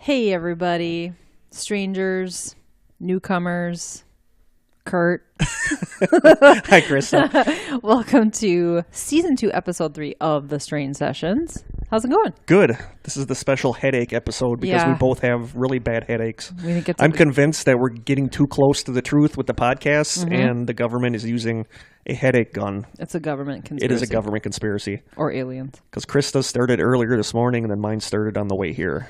Hey, everybody. Strangers, newcomers, Kurt. Hi, Krista. Welcome to Season 2, Episode 3 of The Strange Sessions. How's it going? Good. This is the special headache episode because we both have really bad headaches. I'm convinced that we're getting too close to the truth with the podcast, and the government is using a headache gun. It's a government conspiracy. It is a government conspiracy. Or aliens. Because Krista started earlier this morning, and then mine started on the way here.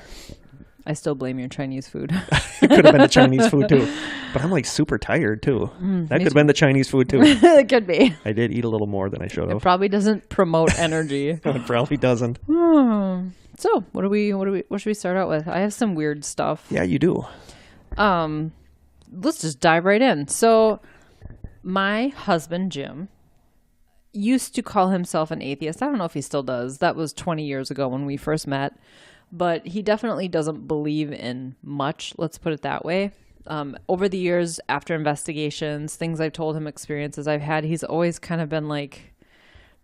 I still blame your Chinese food. It could have been the Chinese food, too. But I'm, like, super tired, too. That could have been the Chinese food, too. It could be. I did eat a little more than I should have. It probably doesn't promote energy. It probably doesn't. So, what should we start out with? I have some weird stuff. Yeah, you do. Let's just dive right in. So, my husband, Jim, used to call himself an atheist. I don't know if he still does. That was 20 years ago when we first met. But he definitely doesn't believe in much, let's put it that way. Over the years, after investigations, things I've told him, experiences I've had, he's always kind of been like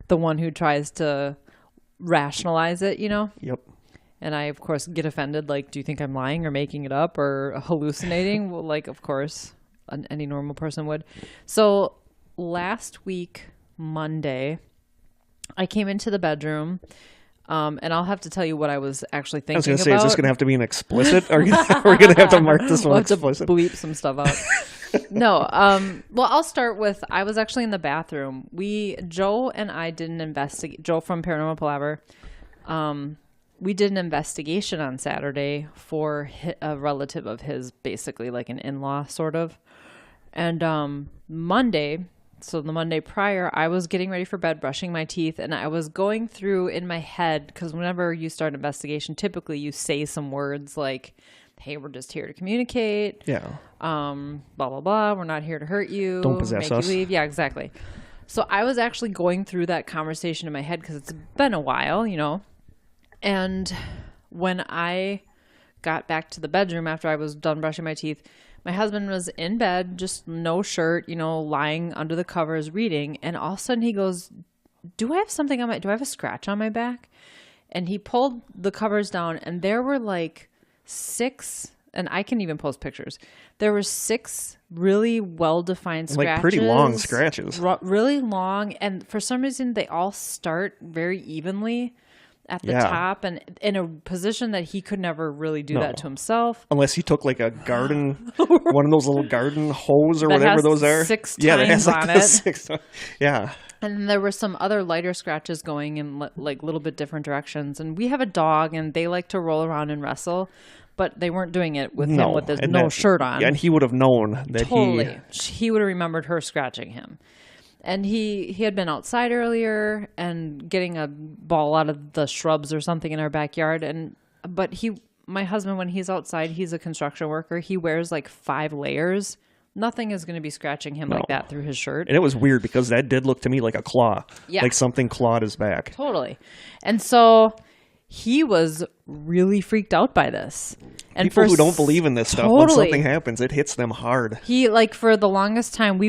the one who tries to rationalize it, you know? Yep. And I, of course, get offended. Like, do you think I'm lying or making it up or hallucinating? Well, like, of course, any normal person would. So last week, Monday, I came into the bedroom. And I'll have to tell you what I was actually thinking about. I was going to say, is this going to have to be an explicit? Are we going to have to mark this one we'll explicit? Have to bleep some stuff out. No. Well, I'll start with, I was actually in the bathroom. Joe and I did an investigation. Joe from Paranormal Palaver. We did an investigation on Saturday for a relative of his, basically like an in-law sort of. And Monday... So the Monday prior, I was getting ready for bed, brushing my teeth, and I was going through in my head, because whenever you start an investigation, typically you say some words like, hey, we're just here to communicate. Yeah. Blah, blah, blah. We're not here to hurt you. Don't possess us. You leave. Yeah, exactly. So I was actually going through that conversation in my head because it's been a while, you know. And when I got back to the bedroom after I was done brushing my teeth, my husband was in bed, just no shirt, you know, lying under the covers reading. And all of a sudden he goes, do I have a scratch on my back? And he pulled the covers down and there were like 6, and I can even post pictures. There were 6 really well-defined scratches. Like pretty long scratches. Really long. And for some reason they all start very evenly at the top and in a position that he could never really do that to himself. Unless he took like a garden, one of those little garden hose or whatever those are. 6 tines on it. 6. Yeah. And then there were some other lighter scratches going in like little bit different directions. And we have a dog and they like to roll around and wrestle. But they weren't doing it with him with his shirt on. Yeah, and he would have known that he would have remembered her scratching him. And he had been outside earlier and getting a ball out of the shrubs or something in our backyard. But my husband, when he's outside, he's a construction worker. He wears like 5 layers. Nothing is going to be scratching him like that through his shirt. And it was weird because that did look to me like a claw. Yeah. Like something clawed his back. Totally. And so he was really freaked out by this. And people who don't believe in this stuff, when something happens, it hits them hard. He, like, for the longest time,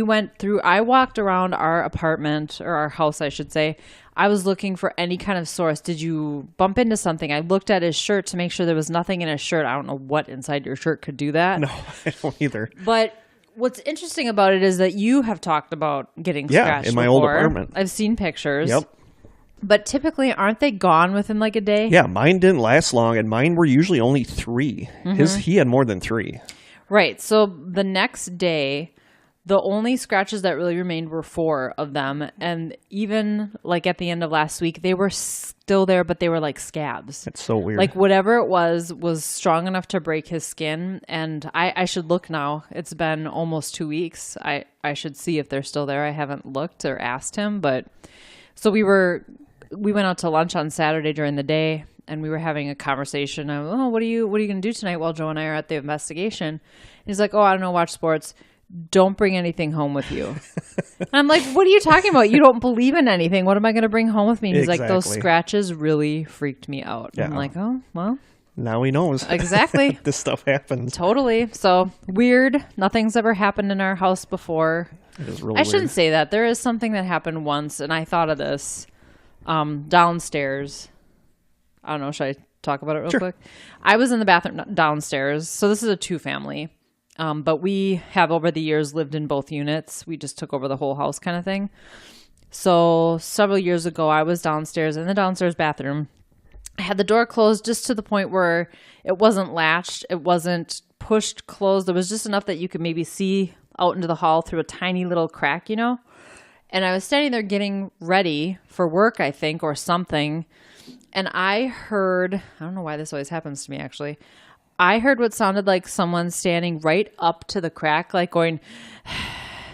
I walked around our apartment, or our house, I should say. I was looking for any kind of source. Did you bump into something? I looked at his shirt to make sure there was nothing in his shirt. I don't know what inside your shirt could do that. No, I don't either. But what's interesting about it is that you have talked about getting scratched in my before. old apartment. I've seen pictures. Yep. But typically, aren't they gone within like a day? Yeah, mine didn't last long, and mine were usually only 3. He had more than 3. Right. So the next day, the only scratches that really remained were 4 of them. And even like at the end of last week, they were still there, but they were like scabs. That's so weird. Like whatever it was strong enough to break his skin. And I should look now. It's been almost 2 weeks. I should see if they're still there. I haven't looked or asked him, but so we went out to lunch on Saturday during the day, and we were having a conversation. What are you going to do tonight while Joe and I are at the investigation? And he's like, I don't know, watch sports. Don't bring anything home with you. And I'm like, what are you talking about? You don't believe in anything. What am I going to bring home with me? And he's like, those scratches really freaked me out. Yeah. I'm like, oh, well. Now he knows. Exactly. This stuff happens. Totally. So weird. Nothing's ever happened in our house before. It is really I shouldn't say that. There is something that happened once, and I thought of this. Downstairs, I don't know, should I talk about it real quick? I was in the bathroom downstairs. So this is a 2-family. But we have over the years lived in both units. We just took over the whole house kind of thing. So several years ago, I was downstairs in the downstairs bathroom. I had the door closed just to the point where it wasn't latched. It wasn't pushed closed. There was just enough that you could maybe see out into the hall through a tiny little crack, And I was standing there getting ready for work, I think, or something. And I heard, I don't know why this always happens to me, actually. I heard what sounded like someone standing right up to the crack, like going,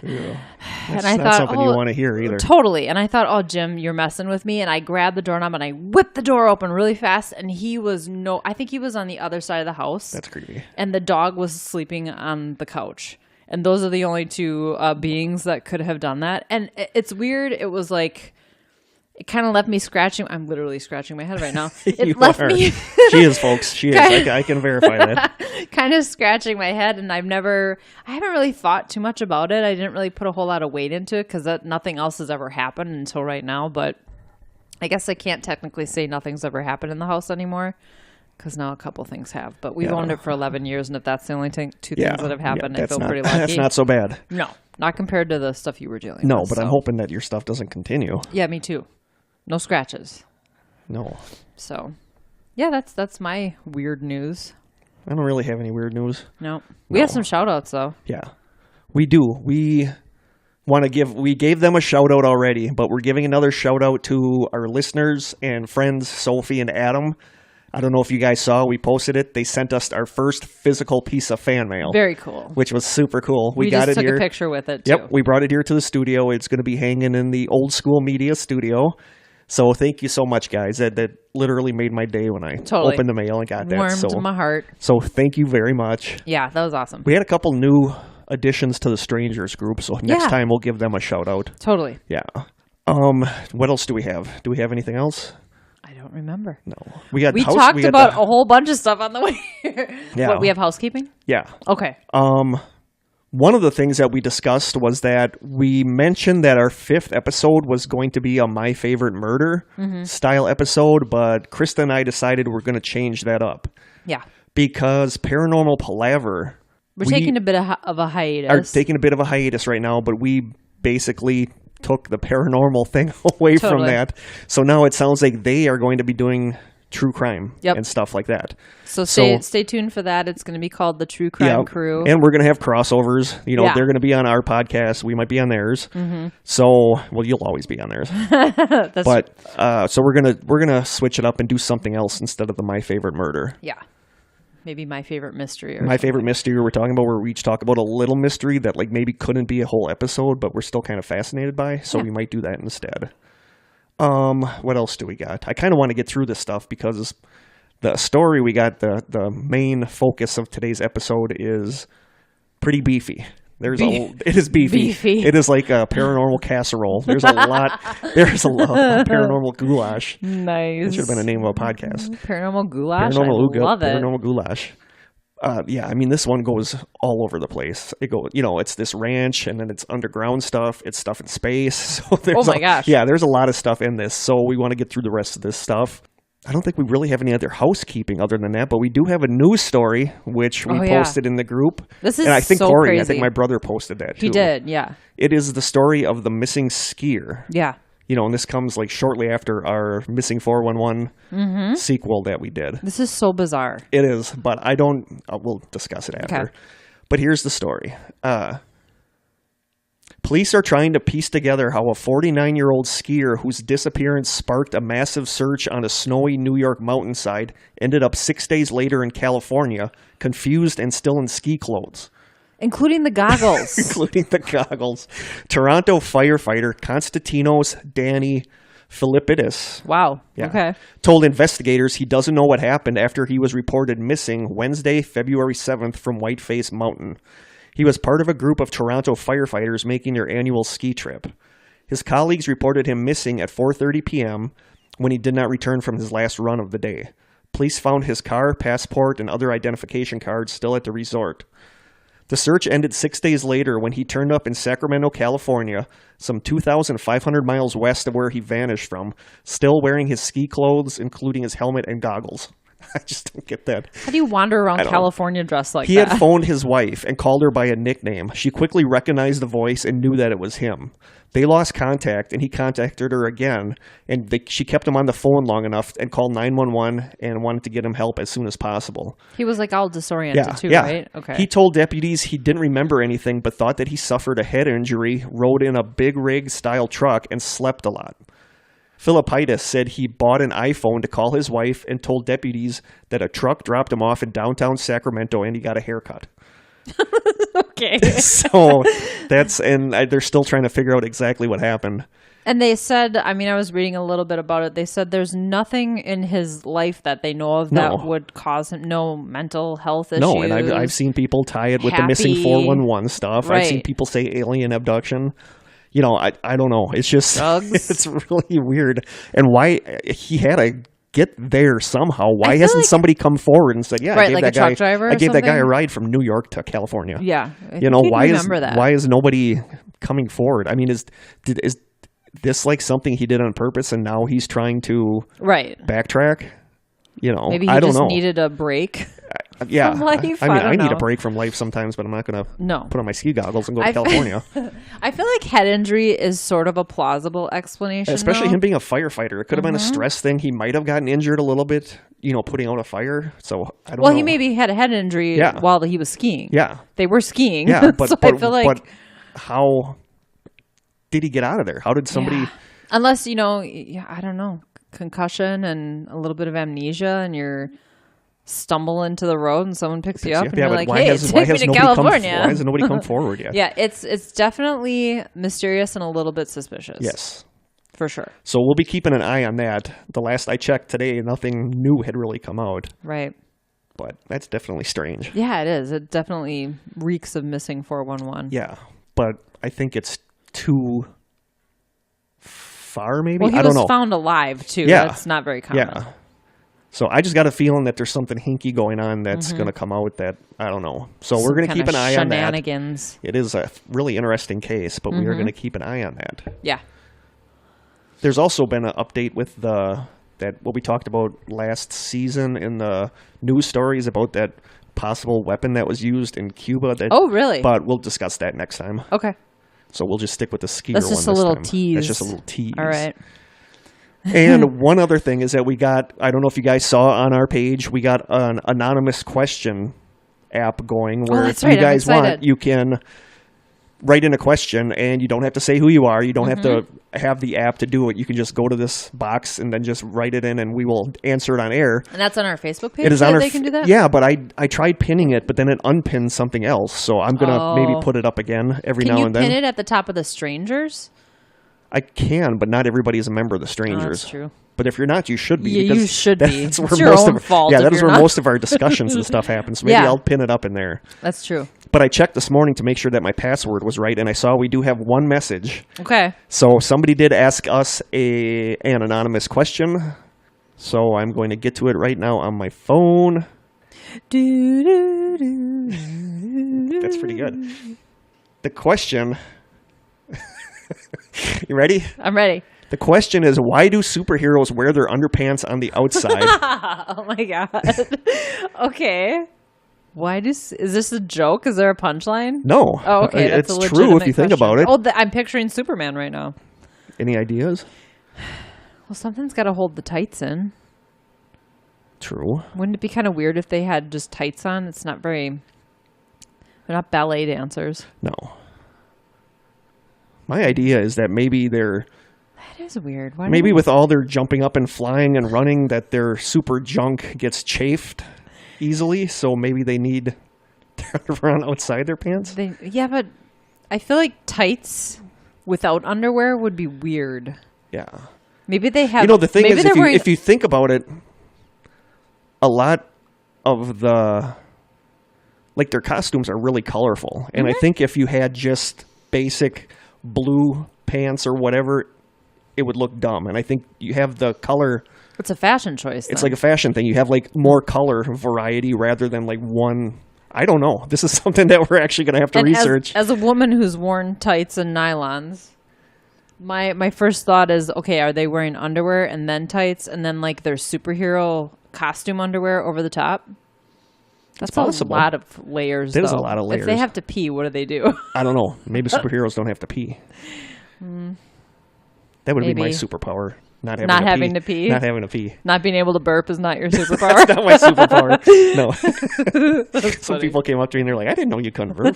yeah. And I thought, not something you want to hear either. Totally. And I thought, oh, Jim, you're messing with me. And I grabbed the doorknob and I whipped the door open really fast. And I think he was on the other side of the house. That's creepy. And the dog was sleeping on the couch. And those are the only two beings that could have done that. And it's weird. It was like, it kind of left me scratching. I'm literally scratching my head right now. It left me. She is, folks. She is. I can verify that. Kind of scratching my head. And I haven't really thought too much about it. I didn't really put a whole lot of weight into it because nothing else has ever happened until right now. But I guess I can't technically say nothing's ever happened in the house anymore. Because now a couple things have. But we've owned it for 11 years. And if that's the only two things that have happened, I feel pretty lucky. That's not so bad. No. Not compared to the stuff you were dealing with. No, but I'm hoping that your stuff doesn't continue. Yeah, me too. No scratches. No. So, yeah, that's my weird news. I don't really have any weird news. No. We have some shout-outs, though. Yeah. We do. We gave them a shout-out already, but we're giving another shout-out to our listeners and friends, Sophie and Adam. I don't know if you guys saw, we posted it. They sent us our first physical piece of fan mail. Very cool. Which was super cool. We got it here. We just took a picture with it, too. Yep, we brought it here to the studio. It's going to be hanging in the old school media studio. So thank you so much, guys. That literally made my day when I opened the mail and got that. Warmed my heart. So thank you very much. Yeah, that was awesome. We had a couple new additions to the Strangers group, so next time we'll give them a shout out. Totally. Yeah. What else do we have? Do we have anything else? I don't remember. No. We talked about a whole bunch of stuff on the way here. Yeah. What, we have housekeeping? Yeah. Okay. One of the things that we discussed was that we mentioned that our 5th episode was going to be a My Favorite Murder style episode, but Krista and I decided we're going to change that up. Yeah. Because Paranormal Palaver... We're taking a bit of a hiatus. Are taking a bit of a hiatus right now, but we basically took the paranormal thing away from that. So now it sounds like they are going to be doing true crime and stuff like that. So stay tuned for that. It's going to be called the True Crime Crew. And we're going to have crossovers. They're going to be on our podcast. We might be on theirs. Mm-hmm. So, you'll always be on theirs. So we're going to switch it up and do something else instead of the My Favorite Murder. Yeah. Maybe My Favorite Mystery. My Favorite Mystery we're talking about, where we each talk about a little mystery that maybe couldn't be a whole episode, but we're still kind of fascinated by. So we might do that instead. What else do we got? I kind of want to get through this stuff because the story we got, the main focus of today's episode is pretty beefy. It is beefy. It is like a paranormal casserole. There's a lot. There's a lot of paranormal goulash. Nice. That should have been the name of a podcast. Paranormal goulash. Love it. Paranormal goulash. This one goes all over the place. It's this ranch, and then it's underground stuff. It's stuff in space. So gosh. Yeah, there's a lot of stuff in this. So we want to get through the rest of this stuff. I don't think we really have any other housekeeping other than that, but we do have a news story, which we posted in the group. This is and I think so Corey, crazy. I think my brother posted that too. He did, yeah. It is the story of the missing skier. Yeah. And this comes shortly after our Missing 411 sequel that we did. This is so bizarre. It is, but we'll discuss it after. Okay. But here's the story. Police are trying to piece together how a 49-year-old skier whose disappearance sparked a massive search on a snowy New York mountainside ended up 6 days later in California, confused and still in ski clothes. Including the goggles. Toronto firefighter Konstantinos Danny Filippidis. Wow. Yeah. Okay. Told investigators he doesn't know what happened after he was reported missing Wednesday, February 7th from Whiteface Mountain. He was part of a group of Toronto firefighters making their annual ski trip. His colleagues reported him missing at 4:30 p.m. when he did not return from his last run of the day. Police found his car, passport, and other identification cards still at the resort. The search ended 6 days later when he turned up in Sacramento, California, some 2,500 miles west of where he vanished from, still wearing his ski clothes, including his helmet and goggles. I just don't get that. How do you wander around California dressed like that? He had phoned his wife and called her by a nickname. She quickly recognized the voice and knew that it was him. They lost contact, and he contacted her again, and she kept him on the phone long enough and called 911 and wanted to get him help as soon as possible. He was like all disoriented too, right? Okay. He told deputies he didn't remember anything but thought that he suffered a head injury, rode in a big rig style truck, and slept a lot. Philippitis said he bought an iPhone to call his wife and told deputies that a truck dropped him off in downtown Sacramento and he got a haircut. Okay. So they're still trying to figure out exactly what happened. And they said, I mean, I was reading a little bit about it. They said there's nothing in his life that they know of that would cause him no mental health issues. No, and I've seen people tie it with the missing 411 stuff. Right. I've seen people say alien abduction. You know, I don't know. It's just drugs. It's really weird. And why he had to get there somehow. Why hasn't somebody come forward and said, "Yeah, right, I gave that guy a ride from New York to California." Yeah, why is nobody coming forward? I mean, is this like something he did on purpose, and now he's trying to backtrack? Maybe he I don't just know. needed a break. Yeah, from life. I need a break from life sometimes, but I'm not going to put on my ski goggles and go to California. I feel like head injury is sort of a plausible explanation, especially him being a firefighter. It could have been a stress thing. He might have gotten injured a little bit, putting out a fire. So I don't know. Well, he maybe had a head injury while he was skiing. Yeah, they were skiing. Yeah, but, so I feel like, but how did he get out of there? How did somebody? Yeah. Unless I don't know, concussion and a little bit of amnesia, and you're stumble into the road and someone picks you up and you're like, hey, take me to California. Why has nobody come forward yet? Yeah, it's definitely mysterious and a little bit suspicious. Yes. For sure. So we'll be keeping an eye on that. The last I checked today, nothing new had really come out. Right. But that's definitely strange. Yeah, it is. It definitely reeks of missing 411. Yeah, but I think it's too far, maybe? Well, he I don't know. was found alive, too. Yeah. That's not very common. Yeah. So I just got a feeling that there's something hinky going on that's going to come out that, I don't know. So we're going to keep an eye on that. Shenanigans. It is a really interesting case, but we are going to keep an eye on that. Yeah. There's also been an update with what we talked about last season in the news stories about that possible weapon that was used in Cuba. Oh, really? But we'll discuss that next time. Okay. So we'll just stick with the skier That's just a little tease. That's just a little tease. All right. And one other thing is that we got, I don't know if you guys saw on our page, we got an anonymous question app going where if you guys want, you can write in a question and you don't have to say who you are. You don't have to have the app to do it. You can just go to this box and then just write it in and we will answer it on air. And that's on our Facebook page? It is on they can do that? Yeah, but I tried pinning it, but then it unpinned something else. So I'm going to maybe put it up again every now and then. Can you pin it at the top of the strangers? I can, but not everybody is a member of the Strangers. Oh, that's true. But if you're not, you should be. Yeah, you should be. That's it's your own fault. Yeah, that is where most of our discussions and stuff happens. So maybe I'll pin it up in there. That's true. But I checked this morning to make sure that my password was right, and I saw we do have one message. Okay. So somebody did ask us an anonymous question. So I'm going to get to it right now on my phone. That's pretty good. The question... You ready? I'm ready. The question is, why do superheroes wear their underpants on the outside? Oh my god. Okay. Is this a joke? Is there a punchline? No. Oh, okay. That's it's true if you think about it. Oh, I'm picturing Superman right now. Any ideas? Well, something's got to hold the tights in. True. Wouldn't it be kind of weird if they had just tights on? It's not very... They're not ballet dancers. No. My idea is that maybe they're... That is weird. Maybe with all their jumping up and flying and running that their super junk gets chafed easily, so maybe they need to run outside their pants? Yeah, but I feel like tights without underwear would be weird. Yeah. Maybe they have... The thing is, if you think about it, a lot of their costumes are really colorful. And I think if you had just basic... blue pants or whatever, it would look dumb. And I think you have the color. It's a fashion choice. It's like a fashion thing. You have more color variety rather than one. I don't know. This is something that we're actually going to have to research. As a woman who's worn tights and nylons, my first thought is, okay, are they wearing underwear and then tights and then their superhero costume underwear over the top. That's possible. a lot of layers. There's though. a lot of layers. If they have to pee, what do they do? I don't know. Maybe superheroes don't have to pee. That would be my superpower. Not having to pee. Not having to pee. Not being able to burp is not your superpower. That's not my superpower. No. Some people came up to me and they're like, I didn't know you couldn't burp.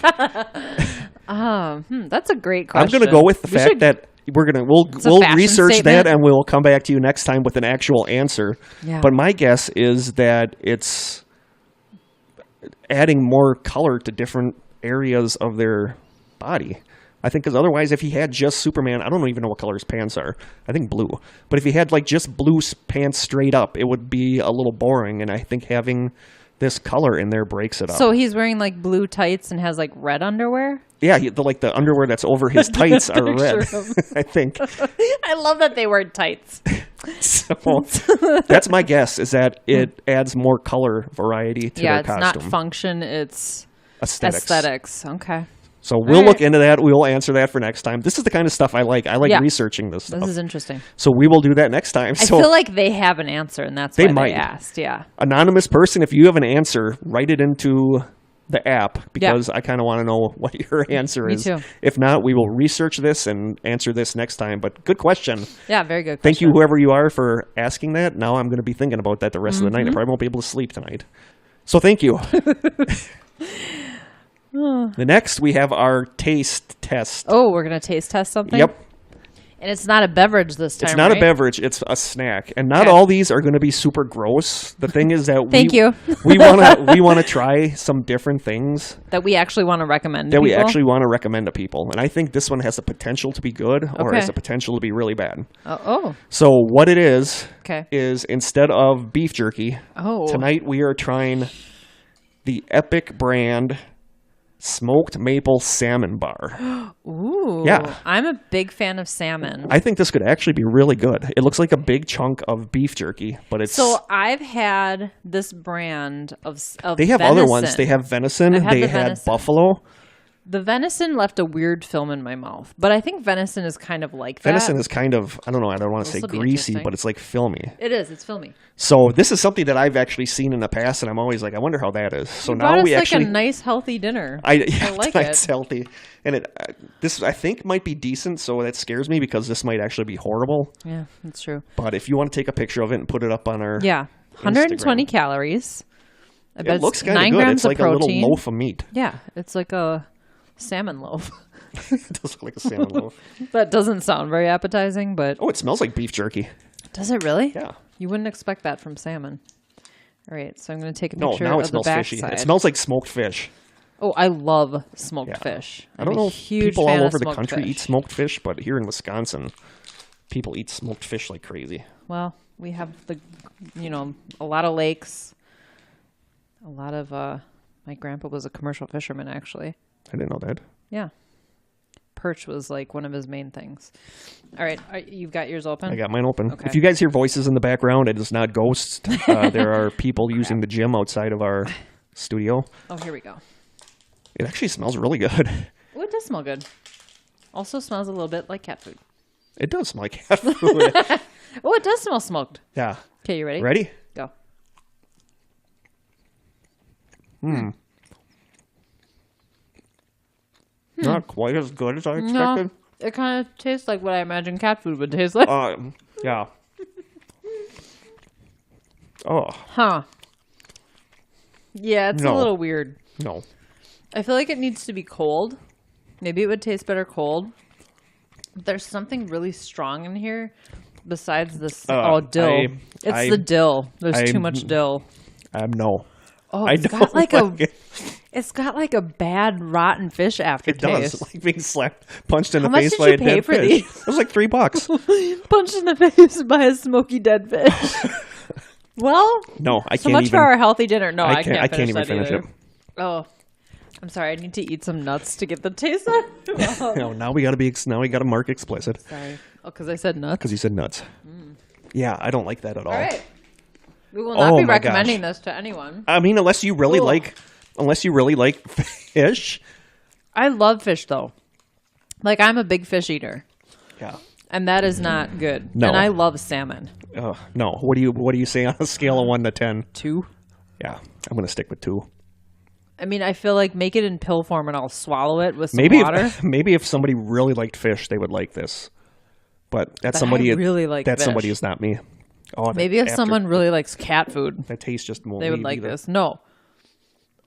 That's a great question. I'm going to go with the fact that we'll research statement. that and we'll come back to you next time with an actual answer. Yeah. But my guess is that it's adding more color to different areas of their body. I think because otherwise, if he had just Superman, I don't even know what color his pants are. I think blue. But if he had like just blue pants straight up, it would be a little boring. And I think having this color in there breaks it up. So he's wearing like blue tights and has like red underwear? Yeah, the underwear that's over his tights are red, I think. I love that they wear tights. So that's my guess, is that it adds more color variety to their costume. Yeah, it's not function, it's aesthetics. Okay. So we'll look into that. We'll answer that for next time. This is the kind of stuff I like. I like researching this stuff. This is interesting. So we will do that next time. I feel like they have an answer, and that's why they asked. Yeah. Anonymous person, if you have an answer, write it into the app, because I kind of want to know what your answer is. Me too. If not, we will research this and answer this next time. But good question. Yeah, very good question. Thank you, whoever you are, for asking that. Now I'm going to be thinking about that the rest of the night. I probably won't be able to sleep tonight. So thank you. The next, we have our taste test. Oh, we're going to taste test something? Yep. And it's not a beverage this time, It's not right? a beverage. It's a snack. And not all these are going to be super gross. The thing is that we want to try some different things. That we actually want to recommend to people. That we actually want to recommend to people. And I think this one has the potential to be good or has the potential to be really bad. So what it is instead of beef jerky, tonight we are trying the Epic brand smoked maple salmon bar. Ooh. Yeah. I'm a big fan of salmon. I think this could actually be really good. It looks like a big chunk of beef jerky, but it's... So I've had this brand of They have venison. other ones. They have venison. They had buffalo. The venison left a weird film in my mouth, but I think venison is kind of like that. Venison is kind of, I don't know, I don't want to say greasy, but it's like filmy. It is, it's filmy. So this is something that I've actually seen in the past, and I'm always like, I wonder how that is. So now we actually... like a nice, healthy dinner. I like it's healthy. And this, I think, might be decent, so that scares me because this might actually be horrible. Yeah, that's true. But if you want to take a picture of it and put it up on our 120 calories. I bet it looks kind of good. grams it's like protein. A little loaf of meat. Yeah, it's like a salmon loaf. It does look like a salmon loaf. That doesn't sound very appetizing, but... Oh, it smells like beef jerky. Does it really? Yeah. You wouldn't expect that from salmon. All right, so I'm going to take a picture now it of smells the fishy. backside. It smells like smoked fish. Oh, I love smoked fish. I don't know if people all over the country eat smoked fish, but here in Wisconsin, people eat smoked fish like crazy. Well, we have a lot of lakes. A lot of... my grandpa was a commercial fisherman, actually. I didn't know that. Yeah. Perch was like one of his main things. All right. You've got yours open? I got mine open. Okay. If you guys hear voices in the background, it is not ghosts. There are people using the gym outside of our studio. Oh, here we go. It actually smells really good. Oh, it does smell good. Also smells a little bit like cat food. It does smell like cat food. Oh, it does smell smoked. Yeah. Okay, you ready? Ready? Go. Not quite as good as I expected. No, it kind of tastes like what I imagine cat food would taste like. Yeah. Oh. Huh. Yeah, it's a little weird. No. I feel like it needs to be cold. Maybe it would taste better cold. But there's something really strong in here besides this. Dill. It's the dill. There's too much dill. No. Oh, it's got like a bad rotten fish aftertaste. It does, like being punched in the face by a dead fish. It was like $3. Punched in the face by a smoky dead fish. Well, no, I can't. So much for our healthy dinner. No, I can't. I can't even finish it. Oh, I'm sorry. I need to eat some nuts to get the taste out. No, now we got to mark explicit. Sorry. Oh, because I said nuts. Because you said nuts. Yeah, I don't like that at all. All right. We will not be recommending this to anyone. I mean, unless you really like fish. I love fish though. Like I'm a big fish eater. Yeah. And that is not good. No. And I love salmon. No. What do you say on a scale of 1 to 10? 2. Yeah, I'm going to stick with 2. I mean, I feel like make it in pill form and I'll swallow it with some water. Maybe if somebody really liked fish, they would like this. But that's somebody. I really like that fish. Somebody is not me. Oh, maybe if someone really likes cat food, that tastes just more. They would like this. No.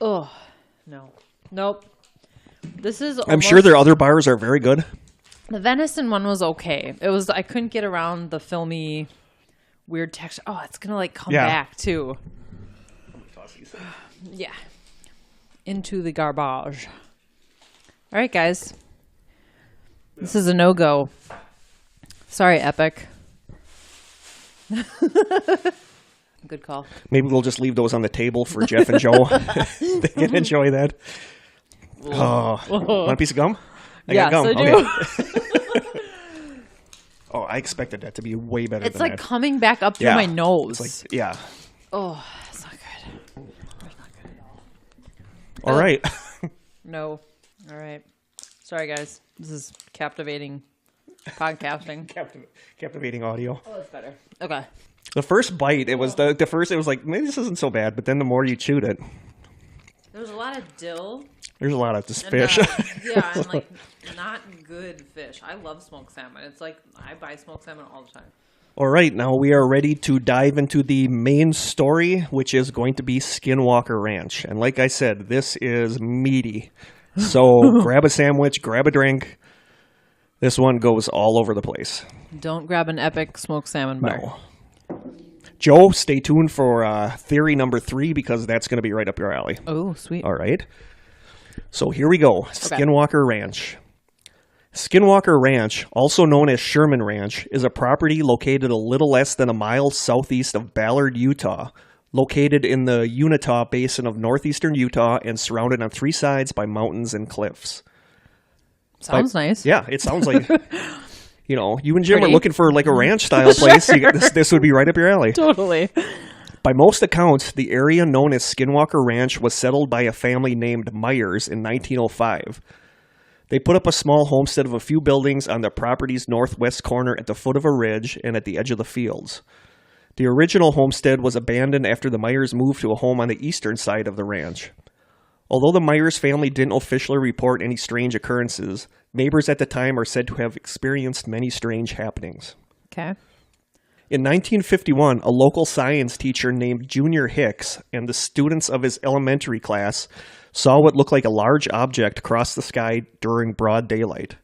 Oh, no. Nope. This is. I'm sure their other bars are very good. The venison one was okay. I couldn't get around the filmy, weird texture. Oh, it's gonna like come back too. Yeah. Into the garbage. All right, guys. This is a no-go. Sorry, Epic. Good call. Maybe we'll just leave those on the table for Jeff and Joe. They can enjoy that. Oh, want a piece of gum? Yes, got gum. I do. Okay. Oh, I expected that to be way better It's than like that. coming back up through my nose. It's like, yeah. Oh, that's not good. That's not good. All right. No. All right. Sorry, guys. This is captivating podcasting. Captivating audio. Oh, that's better. Okay. The first bite, it was the first. It was like, maybe this isn't so bad, but then the more you chewed it, There's a lot of dill. there's a lot of this fish. And like not good fish. I love smoked salmon. It's like I buy smoked salmon all the time. All right, now we are ready to dive into the main story, which is going to be Skinwalker Ranch. And like I said, this is meaty. So grab a sandwich, grab a drink. This one goes all over the place. Don't grab an Epic smoked salmon bar. No. Joe, stay tuned for theory number 3 because that's going to be right up your alley. Oh, sweet. All right. So here we go. Skinwalker Ranch. Skinwalker Ranch, also known as Sherman Ranch, is a property located a little less than a mile southeast of Ballard, Utah, located in the Uinta Basin of northeastern Utah and surrounded on 3 sides by mountains and cliffs. Sounds nice. Yeah, it sounds like, you and Jim are looking for like a ranch-style place. This would be right up your alley. Totally. By most accounts, the area known as Skinwalker Ranch was settled by a family named Myers in 1905. They put up a small homestead of a few buildings on the property's northwest corner at the foot of a ridge and at the edge of the fields. The original homestead was abandoned after the Myers moved to a home on the eastern side of the ranch. Although the Myers family didn't officially report any strange occurrences, neighbors at the time are said to have experienced many strange happenings. Okay. In 1951, a local science teacher named Junior Hicks and the students of his elementary class saw what looked like a large object cross the sky during broad daylight.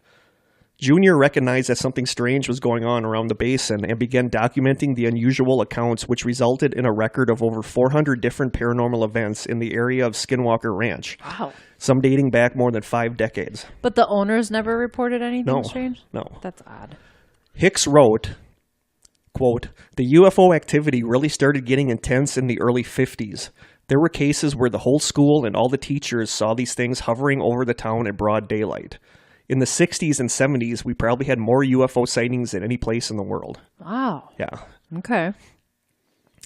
Junior recognized that something strange was going on around the basin and began documenting the unusual accounts, which resulted in a record of over 400 different paranormal events in the area of Skinwalker Ranch. Wow. Some dating back more than 5 decades. But the owners never reported anything strange? No. That's odd. Hicks wrote, quote, "The UFO activity really started getting intense in the early 50s. There were cases where the whole school and all the teachers saw these things hovering over the town in broad daylight. In the 60s and 70s, we probably had more UFO sightings than any place in the world." Wow. Yeah. Okay.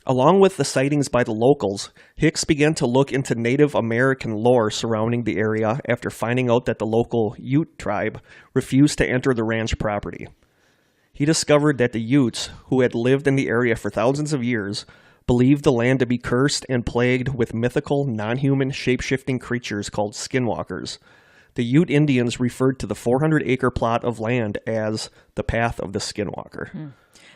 Along with the sightings by the locals, Hicks began to look into Native American lore surrounding the area after finding out that the local Ute tribe refused to enter the ranch property. He discovered that the Utes, who had lived in the area for thousands of years, believed the land to be cursed and plagued with mythical, non-human, shape-shifting creatures called skinwalkers. The Ute Indians referred to the 400-acre plot of land as the Path of the Skinwalker.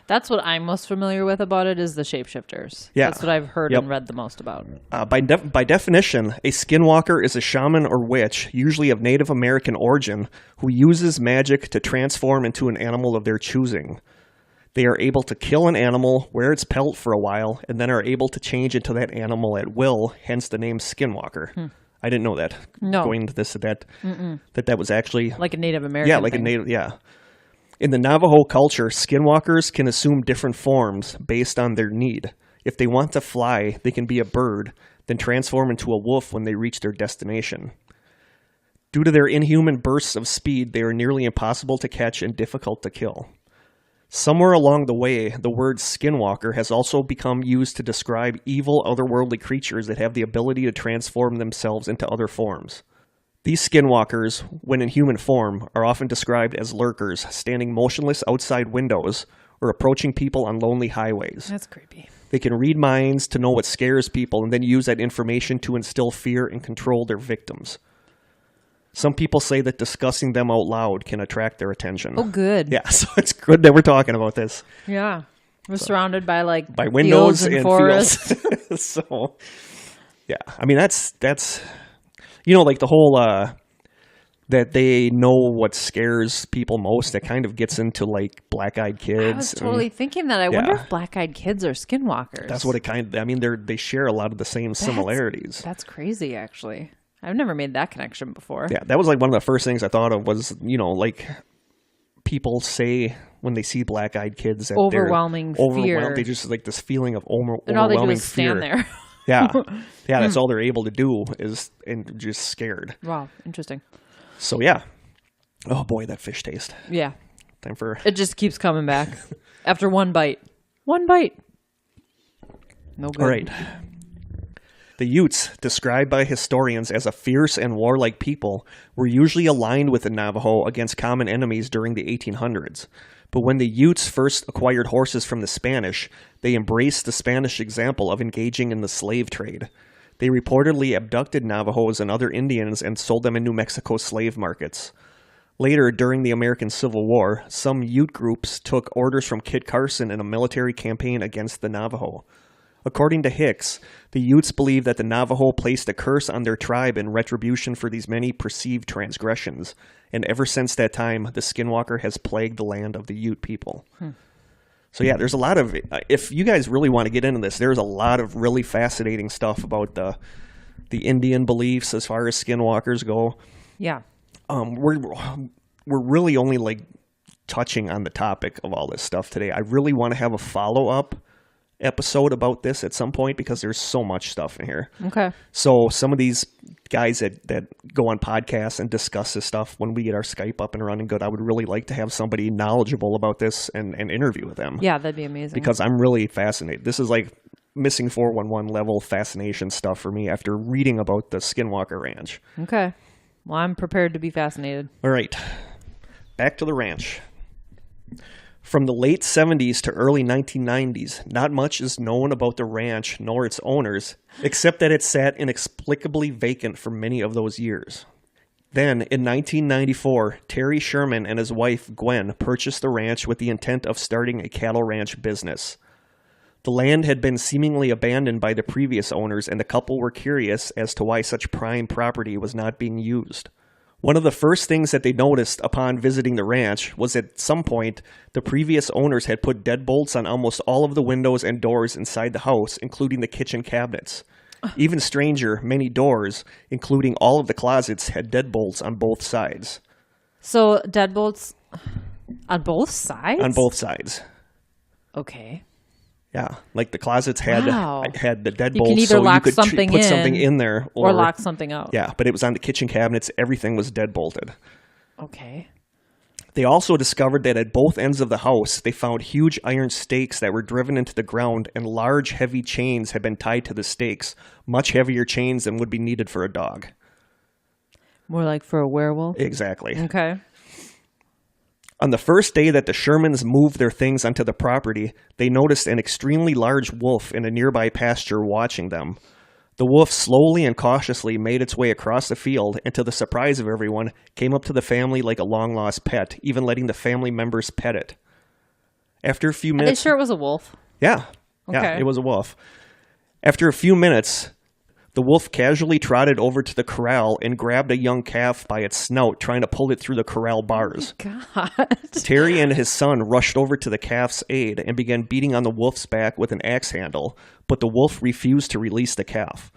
That's what I'm most familiar with about it is the shapeshifters. Yeah. That's what I've heard and read the most about. By definition, a skinwalker is a shaman or witch, usually of Native American origin, who uses magic to transform into an animal of their choosing. They are able to kill an animal, wear its pelt for a while, and then are able to change into that animal at will, hence the name skinwalker. I didn't know that. No. Going into this, that was actually... Like a Native American Yeah, like thing. a Native... Yeah. In the Navajo culture, skinwalkers can assume different forms based on their need. If they want to fly, they can be a bird, then transform into a wolf when they reach their destination. Due to their inhuman bursts of speed, they are nearly impossible to catch and difficult to kill. Somewhere along the way, the word skinwalker has also become used to describe evil, otherworldly creatures that have the ability to transform themselves into other forms. These skinwalkers, when in human form, are often described as lurkers, standing motionless outside windows or approaching people on lonely highways. That's creepy. They can read minds to know what scares people and then use that information to instill fear and control their victims. Some people say that discussing them out loud can attract their attention. Oh, good. Yeah, so it's good that we're talking about this. Yeah. We're surrounded by windows and forests. Fields. So, yeah. I mean, that's the whole that they know what scares people most. That kind of gets into Black-Eyed Kids. I was totally thinking that. I wonder if Black-Eyed Kids are skinwalkers. That's what it they share a lot of the same similarities. That's crazy, actually. I've never made that connection before. Yeah, that was one of the first things I thought of was, people say when they see Black-Eyed Kids that overwhelming fear. They just this feeling of overwhelming fear. And all they do is stand there. Yeah. Yeah, that's all they're able to do is just scared. Wow, interesting. So, yeah. Oh, boy, that fish taste. Yeah. Time for... It just keeps coming back. After one bite. One bite. No good. All right. The Utes, described by historians as a fierce and warlike people, were usually aligned with the Navajo against common enemies during the 1800s. But when the Utes first acquired horses from the Spanish, they embraced the Spanish example of engaging in the slave trade. They reportedly abducted Navajos and other Indians and sold them in New Mexico slave markets. Later, during the American Civil War, some Ute groups took orders from Kit Carson in a military campaign against the Navajo. According to Hicks, the Utes believed that the Navajo placed a curse on their tribe in retribution for these many perceived transgressions, and ever since that time, the Skinwalker has plagued the land of the Ute people. So yeah, there's a lot of, if you guys really want to get into this, there's a lot of really fascinating stuff about the Indian beliefs as far as Skinwalkers go. Yeah. We're really only touching on the topic of all this stuff today. I really want to have a follow-up episode about this at some point because there's so much stuff in here. Okay. So some of these guys that go on podcasts and discuss this stuff, when we get our Skype up and running good, I would really like to have somebody knowledgeable about this and interview with them. Yeah, that'd be amazing. Because I'm really fascinated. This is missing 411 level fascination stuff for me after reading about the Skinwalker Ranch. Okay. Well, I'm prepared to be fascinated. All right. Back to the ranch. From the late 70s to early 1990s, not much is known about the ranch nor its owners, except that it sat inexplicably vacant for many of those years. Then, in 1994, Terry Sherman and his wife, Gwen, purchased the ranch with the intent of starting a cattle ranch business. The land had been seemingly abandoned by the previous owners, and the couple were curious as to why such prime property was not being used. One of the first things that they noticed upon visiting the ranch was at some point the previous owners had put deadbolts on almost all of the windows and doors inside the house, including the kitchen cabinets. Even stranger, many doors, including all of the closets, had deadbolts on both sides. So deadbolts on both sides? On both sides. Okay. Yeah, the closets had the deadbolts, you can either so lock you could something put something in there or lock something out. Yeah, but it was on the kitchen cabinets. Everything was deadbolted. Okay. They also discovered that at both ends of the house, they found huge iron stakes that were driven into the ground, and large, heavy chains had been tied to the stakes, much heavier chains than would be needed for a dog. More like for a werewolf? Exactly. Okay. On the first day that the Shermans moved their things onto the property, they noticed an extremely large wolf in a nearby pasture watching them. The wolf slowly and cautiously made its way across the field and, to the surprise of everyone, came up to the family like a long-lost pet, even letting the family members pet it. After a few minutes... Are they sure it was a wolf? Yeah. Okay. Yeah, it was a wolf. After a few minutes, the wolf casually trotted over to the corral and grabbed a young calf by its snout, trying to pull it through the corral bars. Oh my God. Terry and his son rushed over to the calf's aid and began beating on the wolf's back with an axe handle, but the wolf refused to release the calf.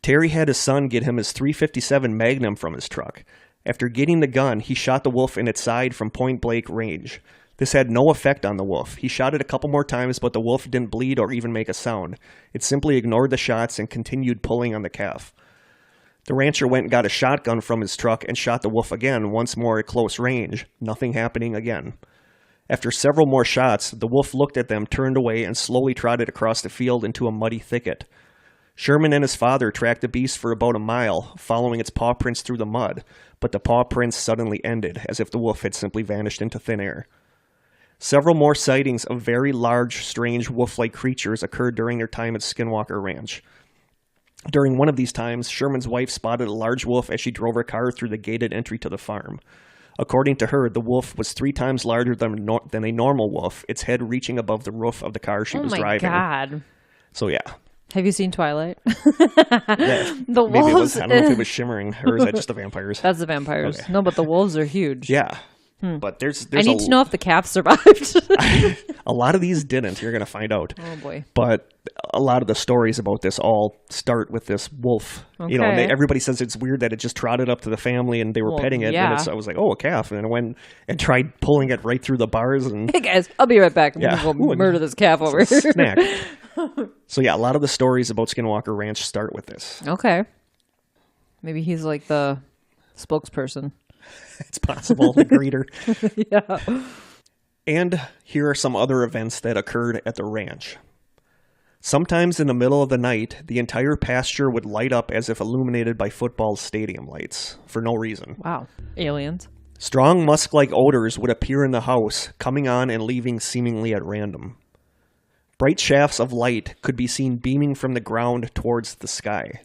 Terry had his son get him his .357 Magnum from his truck. After getting the gun, he shot the wolf in its side from point-blank range. This had no effect on the wolf. He shot it a couple more times, but the wolf didn't bleed or even make a sound. It simply ignored the shots and continued pulling on the calf. The rancher went and got a shotgun from his truck and shot the wolf again, once more at close range, nothing happening again. After several more shots, the wolf looked at them, turned away, and slowly trotted across the field into a muddy thicket. Sherman and his father tracked the beast for about a mile, following its paw prints through the mud, but the paw prints suddenly ended, as if the wolf had simply vanished into thin air. Several more sightings of very large, strange wolf-like creatures occurred during their time at Skinwalker Ranch. During one of these times, Sherman's wife spotted a large wolf as she drove her car through the gated entry to the farm. According to her, the wolf was 3 times larger than a normal wolf, its head reaching above the roof of the car she was driving. Oh my God. So yeah. Have you seen Twilight? Yeah, The maybe wolves. I don't know if it was shimmering, or is that just the vampires? That's the vampires. Okay. No, but the wolves are huge. Yeah. But there's I need to know if the calf survived. a lot of these didn't. You're going to find out. Oh, boy. But a lot of the stories about this all start with this wolf. Okay. You know, and everybody says it's weird that it just trotted up to the family and they were petting it. Yeah. And I was like, oh, a calf. And I went and tried pulling it right through the bars. And Hey, guys, I'll be right back. I'm Yeah. going to go murder this calf over here. snack. So yeah, a lot of the stories about Skinwalker Ranch start with this. Okay. Maybe he's like the spokesperson. It's possible, the greeter. Yeah. And here are some other events that occurred at the ranch. Sometimes in the middle of the night, the entire pasture would light up as if illuminated by football stadium lights, for no reason. Wow. Aliens. Strong musk-like odors would appear in the house, coming on and leaving seemingly at random. Bright shafts of light could be seen beaming from the ground towards the sky.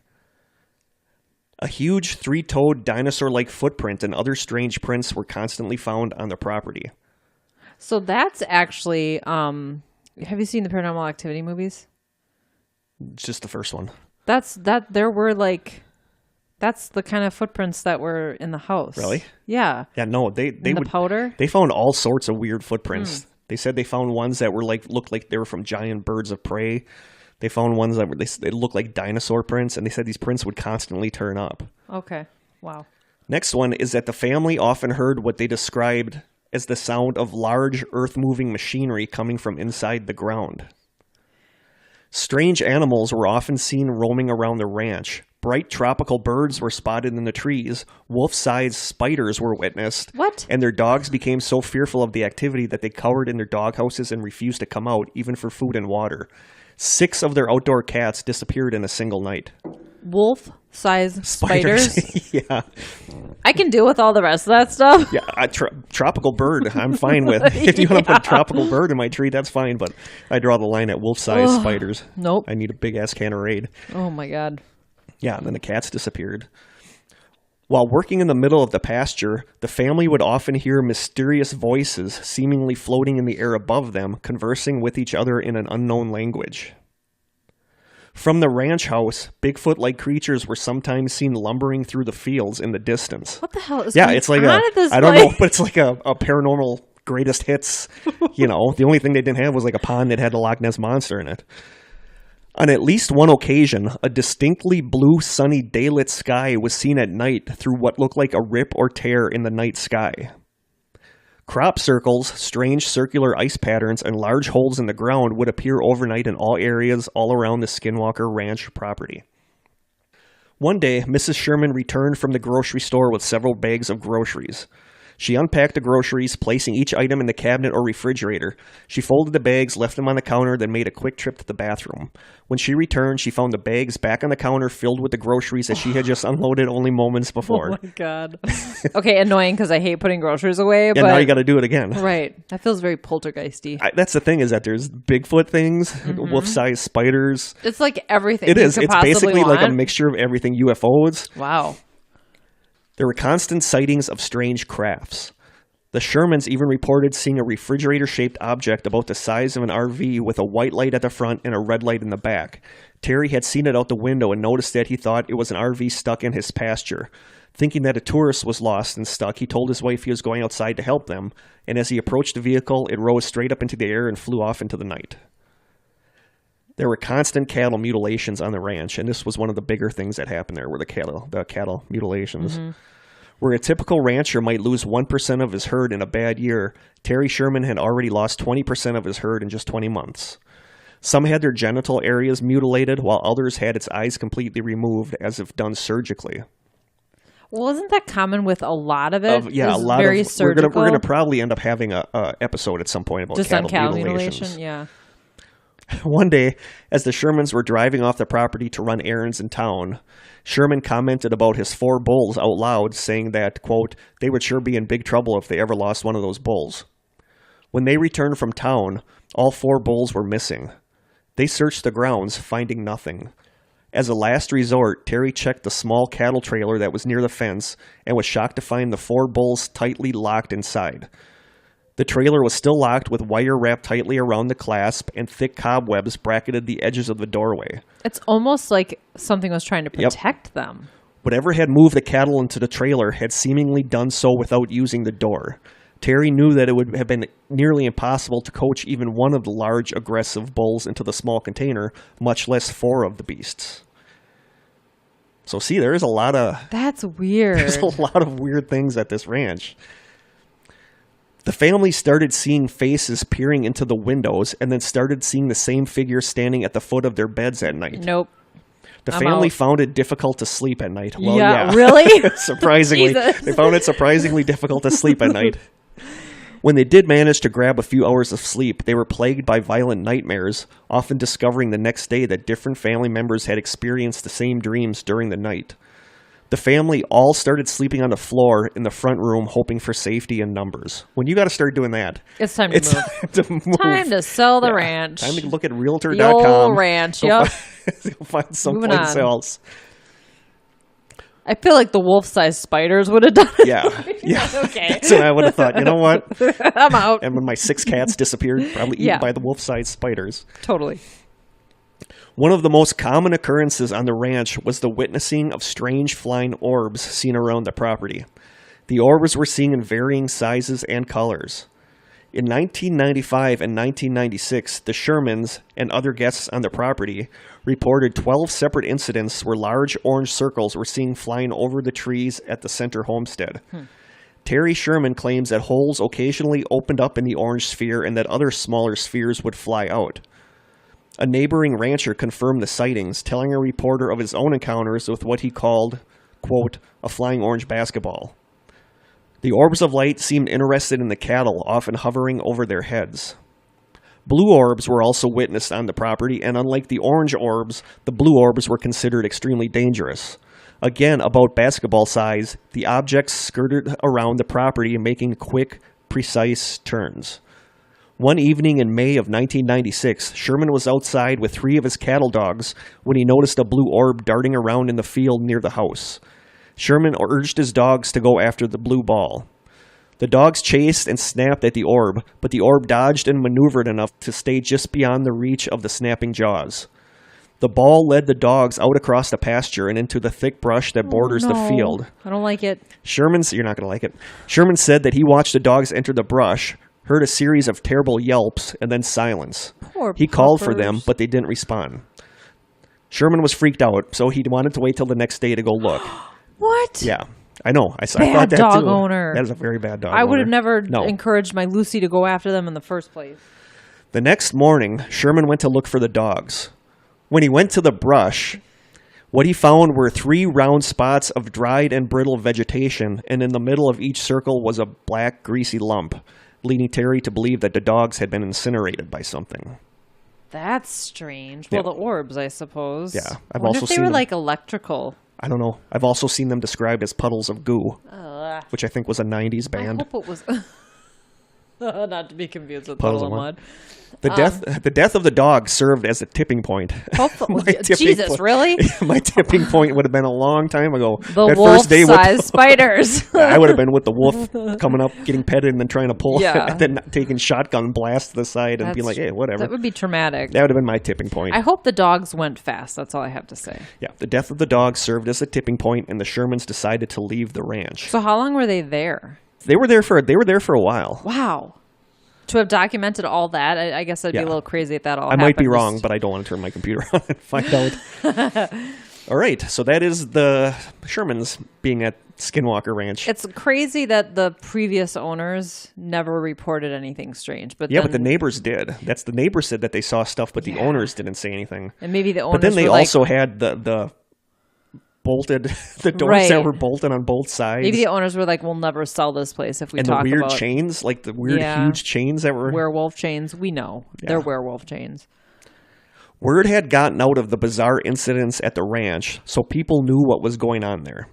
A huge 3-toed dinosaur-like footprint and other strange prints were constantly found on the property. So that's actually, have you seen the Paranormal Activity movies? Just the first one. That's the kind of footprints that were in the house. Really? Yeah. Yeah, no, they The powder? They found all sorts of weird footprints. They said they found ones that were looked like they were from giant birds of prey. They found ones that they looked like dinosaur prints, and they said these prints would constantly turn up. Okay. Wow. Next one is that the family often heard what they described as the sound of large earth-moving machinery coming from inside the ground. Strange animals were often seen roaming around the ranch. Bright tropical birds were spotted in the trees. Wolf-sized spiders were witnessed. What? And their dogs became so fearful of the activity that they cowered in their doghouses and refused to come out, even for food and water. 6 of their outdoor cats disappeared in a single night. Wolf-sized spiders? Yeah. I can deal with all the rest of that stuff. Yeah, tropical bird, I'm fine with. If you want to put a tropical bird in my tree, that's fine, but I draw the line at wolf-sized spiders. Nope. I need a big-ass can of Raid. Oh, my God. Yeah, and then the cats disappeared. While working in the middle of the pasture, the family would often hear mysterious voices seemingly floating in the air above them, conversing with each other in an unknown language. From the ranch house, Bigfoot-like creatures were sometimes seen lumbering through the fields in the distance. What the hell is it's like on at this I don't place? know, but it's like a paranormal greatest hits. You know, the only thing they didn't have was like a pond that had a Loch Ness Monster in it. On at least one occasion, a distinctly blue, sunny, daylit sky was seen at night through what looked like a rip or tear in the night sky. Crop circles, strange circular ice patterns, and large holes in the ground would appear overnight in all areas all around the Skinwalker Ranch property. One day, Mrs. Sherman returned from the grocery store with several bags of groceries. She unpacked the groceries, placing each item in the cabinet or refrigerator. She folded the bags, left them on the counter, then made a quick trip to the bathroom. When she returned, she found the bags back on the counter filled with the groceries that she had just unloaded only moments before. Oh, my God. Okay, annoying because I hate putting groceries away. And but now you got to do it again. Right. That feels very poltergeisty. That's the thing, is that there's Bigfoot things, wolf-sized spiders. It's like everything. It you is. could It's possibly basically like a want. mixture of everything. UFOs. Wow. There were constant sightings of strange crafts. The Shermans even reported seeing a refrigerator-shaped object about the size of an RV with a white light at the front and a red light in the back. Terry had seen it out the window and noticed that he thought it was an RV stuck in his pasture. Thinking that a tourist was lost and stuck, he told his wife he was going outside to help them, and as he approached the vehicle, it rose straight up into the air and flew off into the night. There were constant cattle mutilations on the ranch, and this was one of the bigger things that happened there, were the cattle mutilations. Where a typical rancher might lose 1% of his herd in a bad year, Terry Sherman had already lost 20% of his herd in just 20 months. Some had their genital areas mutilated, while others had its eyes completely removed, as if done surgically. Well, isn't that common with a lot of it? Yeah, a lot very of. surgical. We're gonna probably end up having a episode at some point about just cattle on cattle mutilations. mutilation. Yeah. One day, as the Shermans were driving off the property to run errands in town, Sherman commented about his 4 bulls out loud, saying that, quote, they would sure be in big trouble if they ever lost one of those bulls. When they returned from town, all 4 bulls were missing. They searched the grounds, finding nothing. As a last resort, Terry checked the small cattle trailer that was near the fence and was shocked to find the 4 bulls tightly locked inside. The trailer was still locked with wire wrapped tightly around the clasp, and thick cobwebs bracketed the edges of the doorway. It's almost like something was trying to protect them. Whatever had moved the cattle into the trailer had seemingly done so without using the door. Terry knew that it would have been nearly impossible to coach even one of the large, aggressive bulls into the small container, much less 4 of the beasts. So see, there's a lot of... That's weird. There's a lot of weird things at this ranch. The family started seeing faces peering into the windows and then started seeing the same figure standing at the foot of their beds at night. Nope. The family found it difficult to sleep at night. Well, yeah. Really? Surprisingly. They found it surprisingly difficult to sleep at night. When they did manage to grab a few hours of sleep, they were plagued by violent nightmares, often discovering the next day that different family members had experienced the same dreams during the night. The family all started sleeping on the floor in the front room, hoping for safety in numbers. When you got to start doing that, it's time to move. Time to sell the ranch. Time to look at Realtor.com. The old ranch, yep. Go find someplace else. I feel like the wolf-sized spiders would have done it. Yeah. Okay. That's what I would have thought. You know what? I'm out. And when my 6 cats disappeared, probably eaten by the wolf-sized spiders. Totally. One of the most common occurrences on the ranch was the witnessing of strange flying orbs seen around the property. The orbs were seen in varying sizes and colors. In 1995 and 1996, the Shermans and other guests on the property reported 12 separate incidents where large orange circles were seen flying over the trees at the center homestead. Terry Sherman claims that holes occasionally opened up in the orange sphere and that other smaller spheres would fly out. A neighboring rancher confirmed the sightings, telling a reporter of his own encounters with what he called, quote, a flying orange basketball. The orbs of light seemed interested in the cattle, often hovering over their heads. Blue orbs were also witnessed on the property, and unlike the orange orbs, the blue orbs were considered extremely dangerous. Again, about basketball size, the objects skirted around the property, making quick, precise turns. One evening in May of 1996, Sherman was outside with 3 of his cattle dogs when he noticed a blue orb darting around in the field near the house. Sherman urged his dogs to go after the blue ball. The dogs chased and snapped at the orb, but the orb dodged and maneuvered enough to stay just beyond the reach of the snapping jaws. The ball led the dogs out across the pasture and into the thick brush that borders the field. I don't like it. You're not going to like it. Sherman said that he watched the dogs enter the brush, heard a series of terrible yelps, and then silence. He called for them, but they didn't respond. Sherman was freaked out, so he wanted to wait till the next day to go look. What? Yeah, I know. I thought Bad that dog too. owner. That is a very bad dog I owner. would have never encouraged my Lucy to go after them in the first place. The next morning, Sherman went to look for the dogs. When he went to the brush, what he found were 3 round spots of dried and brittle vegetation, and in the middle of each circle was a black, greasy lump, leading Terry to believe that the dogs had been incinerated by something. That's strange. Well, the orbs, I suppose. Yeah. I wonder if they were like electrical. I don't know. I've also seen them described as puddles of goo, which I think was a 90s band. I hope it was... Not to be confused with Puddle of Mud. The death of the dog served as a tipping point. Jesus, really? My tipping point would have been a long time ago. The wolf-sized spiders. I would have been with the wolf coming up, getting petted, and then trying to pull, and then taking shotgun blast to the side and being like, hey, whatever. That would be traumatic. That would have been my tipping point. I hope the dogs went fast. That's all I have to say. Yeah, the death of the dog served as a tipping point, and the Shermans decided to leave the ranch. So how long were they there? They were there for a while. Wow. To have documented all that, I guess I'd be a little crazy if that all happened. I might be wrong, but I don't want to turn my computer on and find out. All right, so that is the Shermans being at Skinwalker Ranch. It's crazy that the previous owners never reported anything strange. But but the neighbors did. That's the neighbors said that they saw stuff, but the owners didn't say anything. And maybe the owners But then they also had the bolted, the doors that were bolted on both sides. Maybe the owners were like, we'll never sell this place if we talk about... And the weird chains, like the weird huge chains that were... Werewolf chains, we know. They're werewolf chains. Word had gotten out of the bizarre incidents at the ranch, so people knew what was going on there.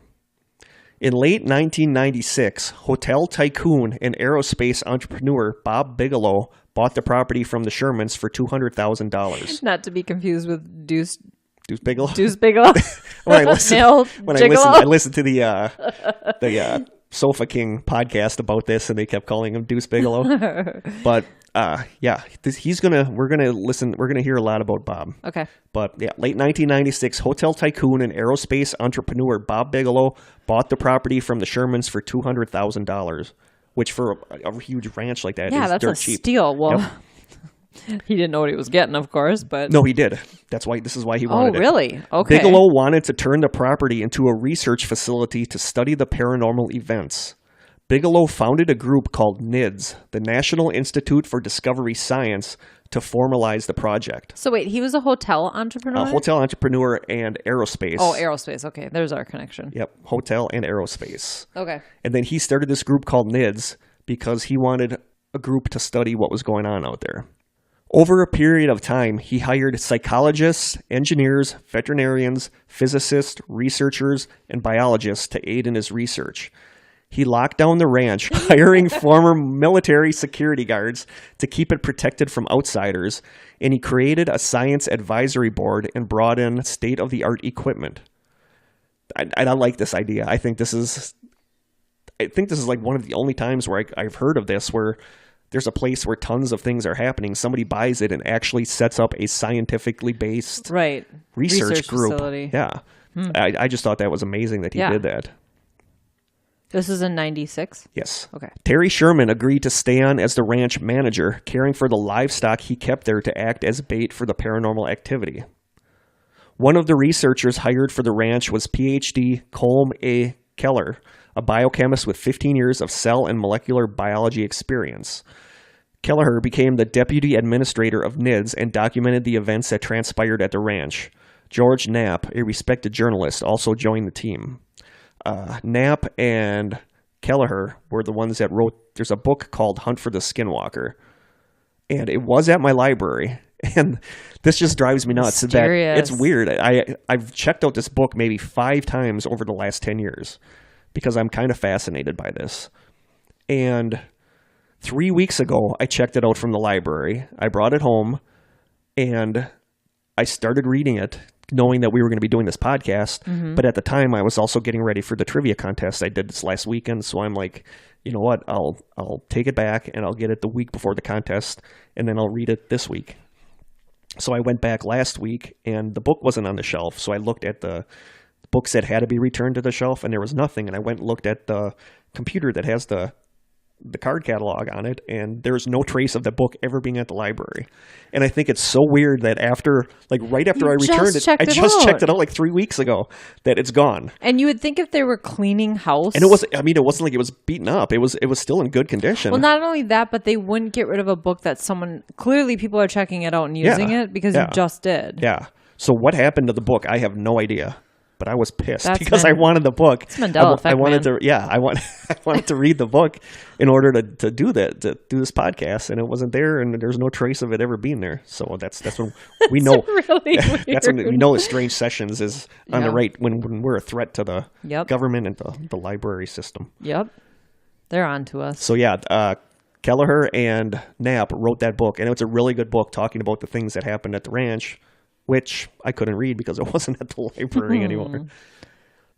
In late 1996, hotel tycoon and aerospace entrepreneur Bob Bigelow bought the property from the Shermans for $200,000. Not to be confused with Deuce Bigelow? Deuce Bigelow. I listened to the Sofa King podcast about this, and they kept calling him Deuce Bigelow. But we're gonna hear a lot about Bob. Okay. But yeah, late 1996, hotel tycoon and aerospace entrepreneur Bob Bigelow bought the property from the Shermans for $200,000, which for a huge ranch like that is that's dirt a cheap. Steal. Well, Yep. he didn't know what he was getting, of course, but No, he did. This is why he wanted it. Oh, really? Okay. Bigelow wanted to turn the property into a research facility to study the paranormal events. Bigelow founded a group called NIDS, the National Institute for Discovery Science, to formalize the project. So wait, he was a hotel entrepreneur? A hotel entrepreneur and aerospace. Oh, aerospace. Okay, there's our connection. Yep, hotel and aerospace. Okay. And then he started this group called NIDS because he wanted a group to study what was going on out there. Over a period of time, he hired psychologists, engineers, veterinarians, physicists, researchers, and biologists to aid in his research. He locked down the ranch, hiring former military security guards to keep it protected from outsiders, and he created a science advisory board and brought in state-of-the-art equipment. I like this idea. I think this is like one of the only times where I've heard of this, where there's a place where tons of things are happening. Somebody buys it and actually sets up a scientifically based research group. Facility. Yeah. I just thought that was amazing that he did that. This is in 96? Yes. Okay. Terry Sherman agreed to stay on as the ranch manager, caring for the livestock he kept there to act as bait for the paranormal activity. One of the researchers hired for the ranch was PhD Colm A. Keller, a biochemist with 15 years of cell and molecular biology experience. Kelleher became the deputy administrator of NIDS and documented the events that transpired at the ranch. George Knapp, a respected journalist, also joined the team. Knapp and Kelleher were the ones that wrote, there's a book called Hunt for the Skinwalker, and it was at my library, and this just drives me nuts. Mysterious. That it's weird. I've checked out this book maybe 5 times over the last 10 years because I'm kind of fascinated by this. And 3 weeks ago, I checked it out from the library. I brought it home, and I started reading it, knowing that we were going to be doing this podcast. Mm-hmm. But at the time, I was also getting ready for the trivia contest I did this last weekend. So I'm like, you know what? I'll take it back, and I'll get it the week before the contest, and then I'll read it this week. So I went back last week, and the book wasn't on the shelf. So I looked at the books that had to be returned to the shelf, and there was nothing. And I went and looked at the computer that has the card catalog on it, and there's no trace of the book ever being at the library. And I think it's so weird that right after I returned it, I just checked it out like 3 weeks ago, that it's gone. And you would think if they were cleaning house, and it wasn't like it was beaten up. It was still in good condition. Well, not only that, but they wouldn't get rid of a book that clearly people are checking it out and using it because you just did. Yeah. So what happened to the book? I have no idea. But I was pissed because I wanted the book. It's Mandela effect, I wanted man. I wanted to read the book in order to do this podcast, and it wasn't there, and there's no trace of it ever being there. So that's when we know. Really weird. That's when we know that Strange Sessions is on the right when we're a threat to the government and the library system. Yep, they're on to us. So Kelleher and Knapp wrote that book, and it's a really good book talking about the things that happened at the ranch, which I couldn't read because it wasn't at the library anymore.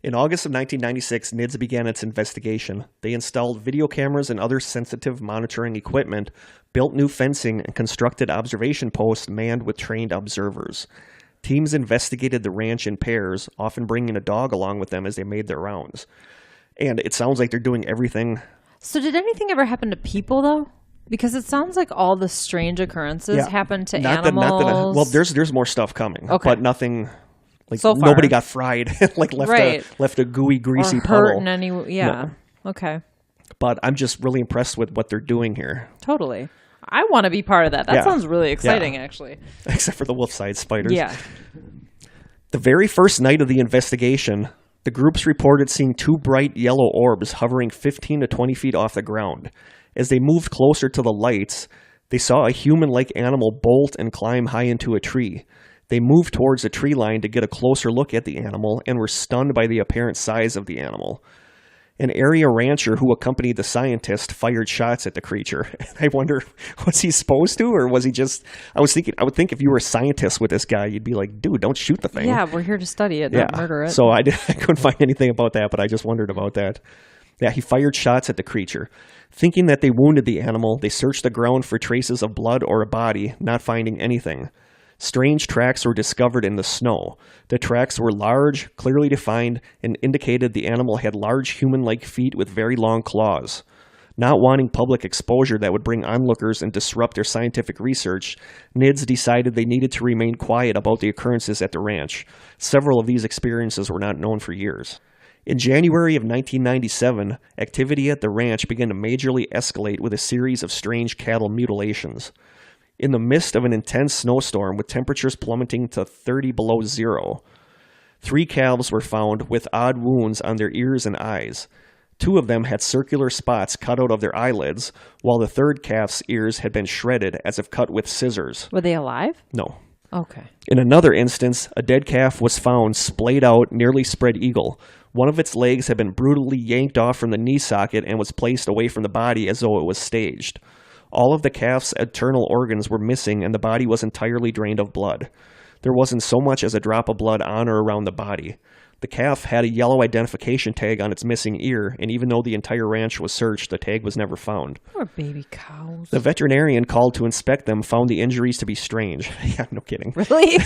In August of 1996, NIDS began its investigation. They installed video cameras and other sensitive monitoring equipment, built new fencing, and constructed observation posts manned with trained observers. Teams investigated the ranch in pairs, often bringing a dog along with them as they made their rounds. And it sounds like they're doing everything. So did anything ever happen to people, though? Because it sounds like all the strange occurrences happen to animals. Well, there's more stuff coming, but nothing. Like so far. Nobody got fried, left a gooey, greasy or puddle. Hurt in any, No. Okay. But I'm just really impressed with what they're doing here. Totally. I want to be part of that. That sounds really exciting, actually. Except for the wolf-side spiders. Yeah. The very first night of the investigation, the groups reported seeing 2 bright yellow orbs hovering 15 to 20 feet off the ground. As they moved closer to the lights, they saw a human-like animal bolt and climb high into a tree. They moved towards the tree line to get a closer look at the animal and were stunned by the apparent size of the animal. An area rancher who accompanied the scientist fired shots at the creature. I wonder, was he supposed to, or was he just... I would think if you were a scientist with this guy, you'd be like, dude, don't shoot the thing. Yeah, we're here to study it, not murder it. So I couldn't find anything about that, but I just wondered about that. Yeah, he fired shots at the creature. Thinking that they wounded the animal, they searched the ground for traces of blood or a body, not finding anything. Strange tracks were discovered in the snow. The tracks were large, clearly defined, and indicated the animal had large human-like feet with very long claws. Not wanting public exposure that would bring onlookers and disrupt their scientific research, NIDS decided they needed to remain quiet about the occurrences at the ranch. Several of these experiences were not known for years. In January of 1997, activity at the ranch began to majorly escalate with a series of strange cattle mutilations. In the midst of an intense snowstorm with temperatures plummeting to 30 below zero, 3 calves were found with odd wounds on their ears and eyes. 2 of them had circular spots cut out of their eyelids, while the third calf's ears had been shredded as if cut with scissors. Were they alive? No. Okay. In another instance, a dead calf was found splayed out, nearly spread eagle. One of its legs had been brutally yanked off from the knee socket and was placed away from the body as though it was staged. All of the calf's internal organs were missing and the body was entirely drained of blood. There wasn't so much as a drop of blood on or around the body. The calf had a yellow identification tag on its missing ear, and even though the entire ranch was searched, the tag was never found. Poor baby cows. The veterinarian called to inspect them found the injuries to be strange. Yeah, no kidding. Really?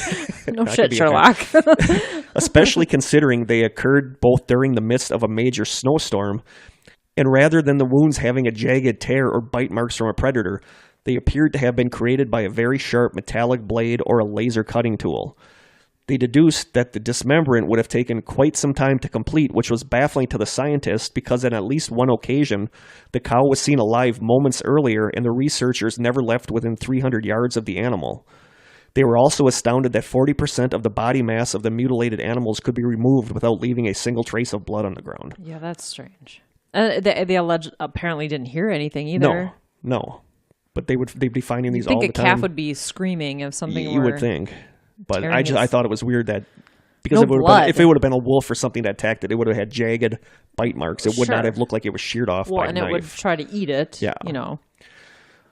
No shit, Sherlock. Especially considering they occurred both during the midst of a major snowstorm, and rather than the wounds having a jagged tear or bite marks from a predator, they appeared to have been created by a very sharp metallic blade or a laser cutting tool. They deduced that the dismemberment would have taken quite some time to complete, which was baffling to the scientists because on at least one occasion, the cow was seen alive moments earlier and the researchers never left within 300 yards of the animal. They were also astounded that 40% of the body mass of the mutilated animals could be removed without leaving a single trace of blood on the ground. Yeah, that's strange. They apparently didn't hear anything either. No. But they'd be finding these all the time. You think a calf would be screaming if something You were... would think. But I thought it was weird that... Because if it would have been a wolf or something that attacked it, it would have had jagged bite marks. It would not have looked like it was sheared off by a knife. And it would try to eat it, you know.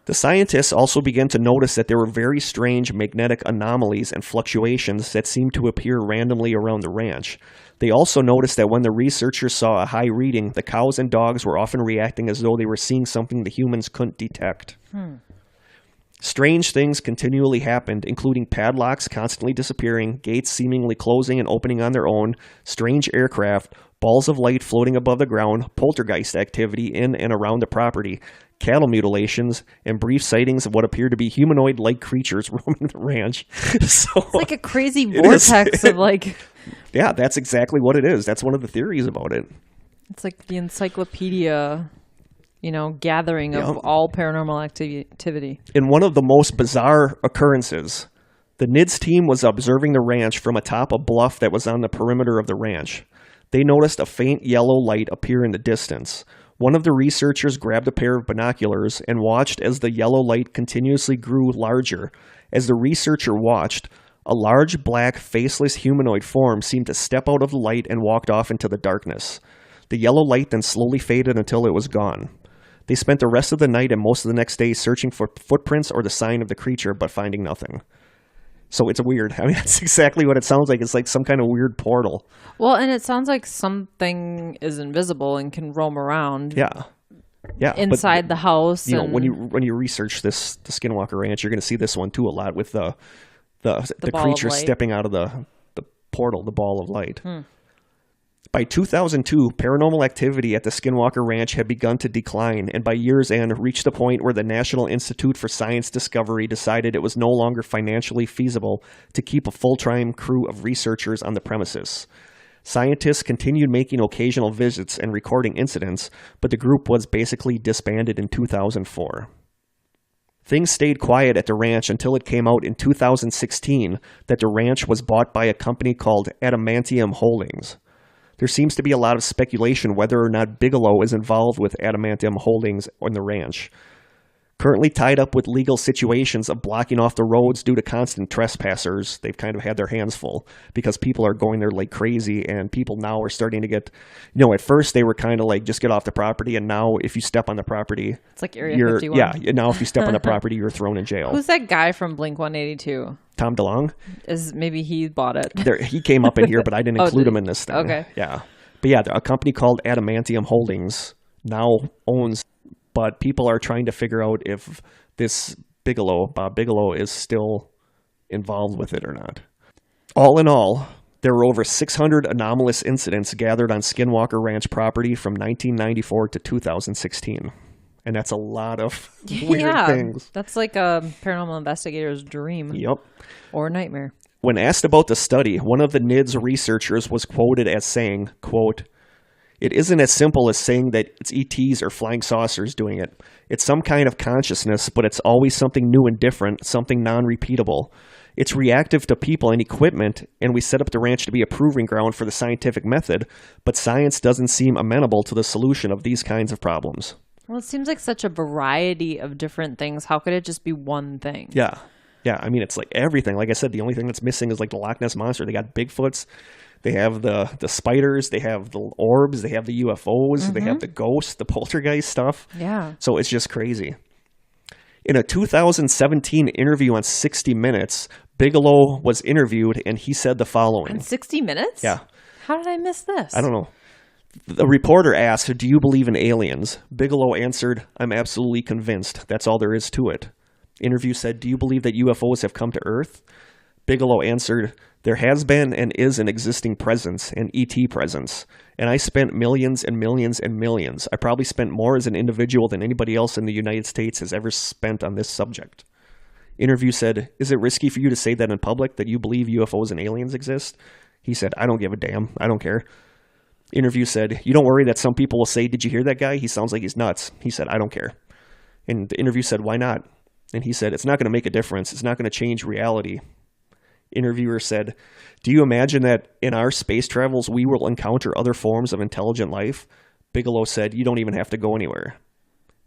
The scientists also began to notice that there were very strange magnetic anomalies and fluctuations that seemed to appear randomly around the ranch. They also noticed that when the researchers saw a high reading, the cows and dogs were often reacting as though they were seeing something the humans couldn't detect. Strange things continually happened, including padlocks constantly disappearing, gates seemingly closing and opening on their own, strange aircraft, balls of light floating above the ground, poltergeist activity in and around the property, cattle mutilations, and brief sightings of what appeared to be humanoid-like creatures roaming the ranch. It's like a crazy vortex of like... Yeah, that's exactly what it is. That's one of the theories about it. It's like the encyclopedia... gathering of all paranormal activity. In one of the most bizarre occurrences, the NIDS team was observing the ranch from atop a bluff that was on the perimeter of the ranch. They noticed a faint yellow light appear in the distance. One of the researchers grabbed a pair of binoculars and watched as the yellow light continuously grew larger. As the researcher watched, a large black faceless humanoid form seemed to step out of the light and walked off into the darkness. The yellow light then slowly faded until it was gone. They spent the rest of the night and most of the next day searching for footprints or the sign of the creature, but finding nothing. So it's weird. I mean, that's exactly what it sounds like. It's like some kind of weird portal. Well, and it sounds like something is invisible and can roam around. Yeah. Inside the house. When you research the Skinwalker Ranch, you're going to see this one too a lot with the creature stepping out of the portal, the ball of light. By 2002, paranormal activity at the Skinwalker Ranch had begun to decline, and by year's end reached the point where the National Institute for Science Discovery decided it was no longer financially feasible to keep a full-time crew of researchers on the premises. Scientists continued making occasional visits and recording incidents, but the group was basically disbanded in 2004. Things stayed quiet at the ranch until it came out in 2016 that the ranch was bought by a company called Adamantium Holdings. There seems to be a lot of speculation whether or not Bigelow is involved with Adamantium Holdings on the ranch. Currently tied up with legal situations of blocking off the roads due to constant trespassers. They've kind of had their hands full because people are going there like crazy, and people now are starting to get, at first they were kind of like, just get off the property, and now if you step on the property, it's like Area 51. Yeah, now if you step on the property, you're thrown in jail. Who's that guy from Blink-182? Tom DeLonge? Maybe he bought it. He came up in here, but I didn't include him in this thing. Okay. Yeah. But yeah, a company called Adamantium Holdings now owns, but people are trying to figure out if this Bob Bigelow, is still involved with it or not. All in all, there were over 600 anomalous incidents gathered on Skinwalker Ranch property from 1994 to 2016. And that's a lot of weird things. That's like a paranormal investigator's dream. Yep. Or nightmare. When asked about the study, one of the NIDS researchers was quoted as saying, quote, "It isn't as simple as saying that it's ETs or flying saucers doing it. It's some kind of consciousness, but it's always something new and different, something non-repeatable. It's reactive to people and equipment, and we set up the ranch to be a proving ground for the scientific method, but science doesn't seem amenable to the solution of these kinds of problems." Well, it seems like such a variety of different things. How could it just be one thing? Yeah. Yeah, I mean, it's like everything. Like I said, the only thing that's missing is like the Loch Ness Monster. They got Bigfoots. They have the spiders. They have the orbs. They have the UFOs. They have the ghosts, the poltergeist stuff. Yeah. So it's just crazy. In a 2017 interview on 60 Minutes, Bigelow was interviewed, and he said the following. On 60 Minutes? Yeah. How did I miss this? I don't know. The reporter asked, "Do you believe in aliens?" Bigelow answered, "I'm absolutely convinced. That's all there is to it." Interview said, "Do you believe that UFOs have come to Earth?" Bigelow answered, "There has been and is an existing presence, an ET presence. And I spent millions and millions and millions. I probably spent more as an individual than anybody else in the United States has ever spent on this subject." Interview said, "Is it risky for you to say that in public, that you believe UFOs and aliens exist?" He said, "I don't give a damn. I don't care." Interview said, "You don't worry that some people will say, 'Did you hear that guy? He sounds like he's nuts.'" He said, "I don't care." And the interview said, "Why not?" And he said, "It's not going to make a difference. It's not going to change reality." Interviewer said, "Do you imagine that in our space travels we will encounter other forms of intelligent life?" Bigelow said, "You don't even have to go anywhere."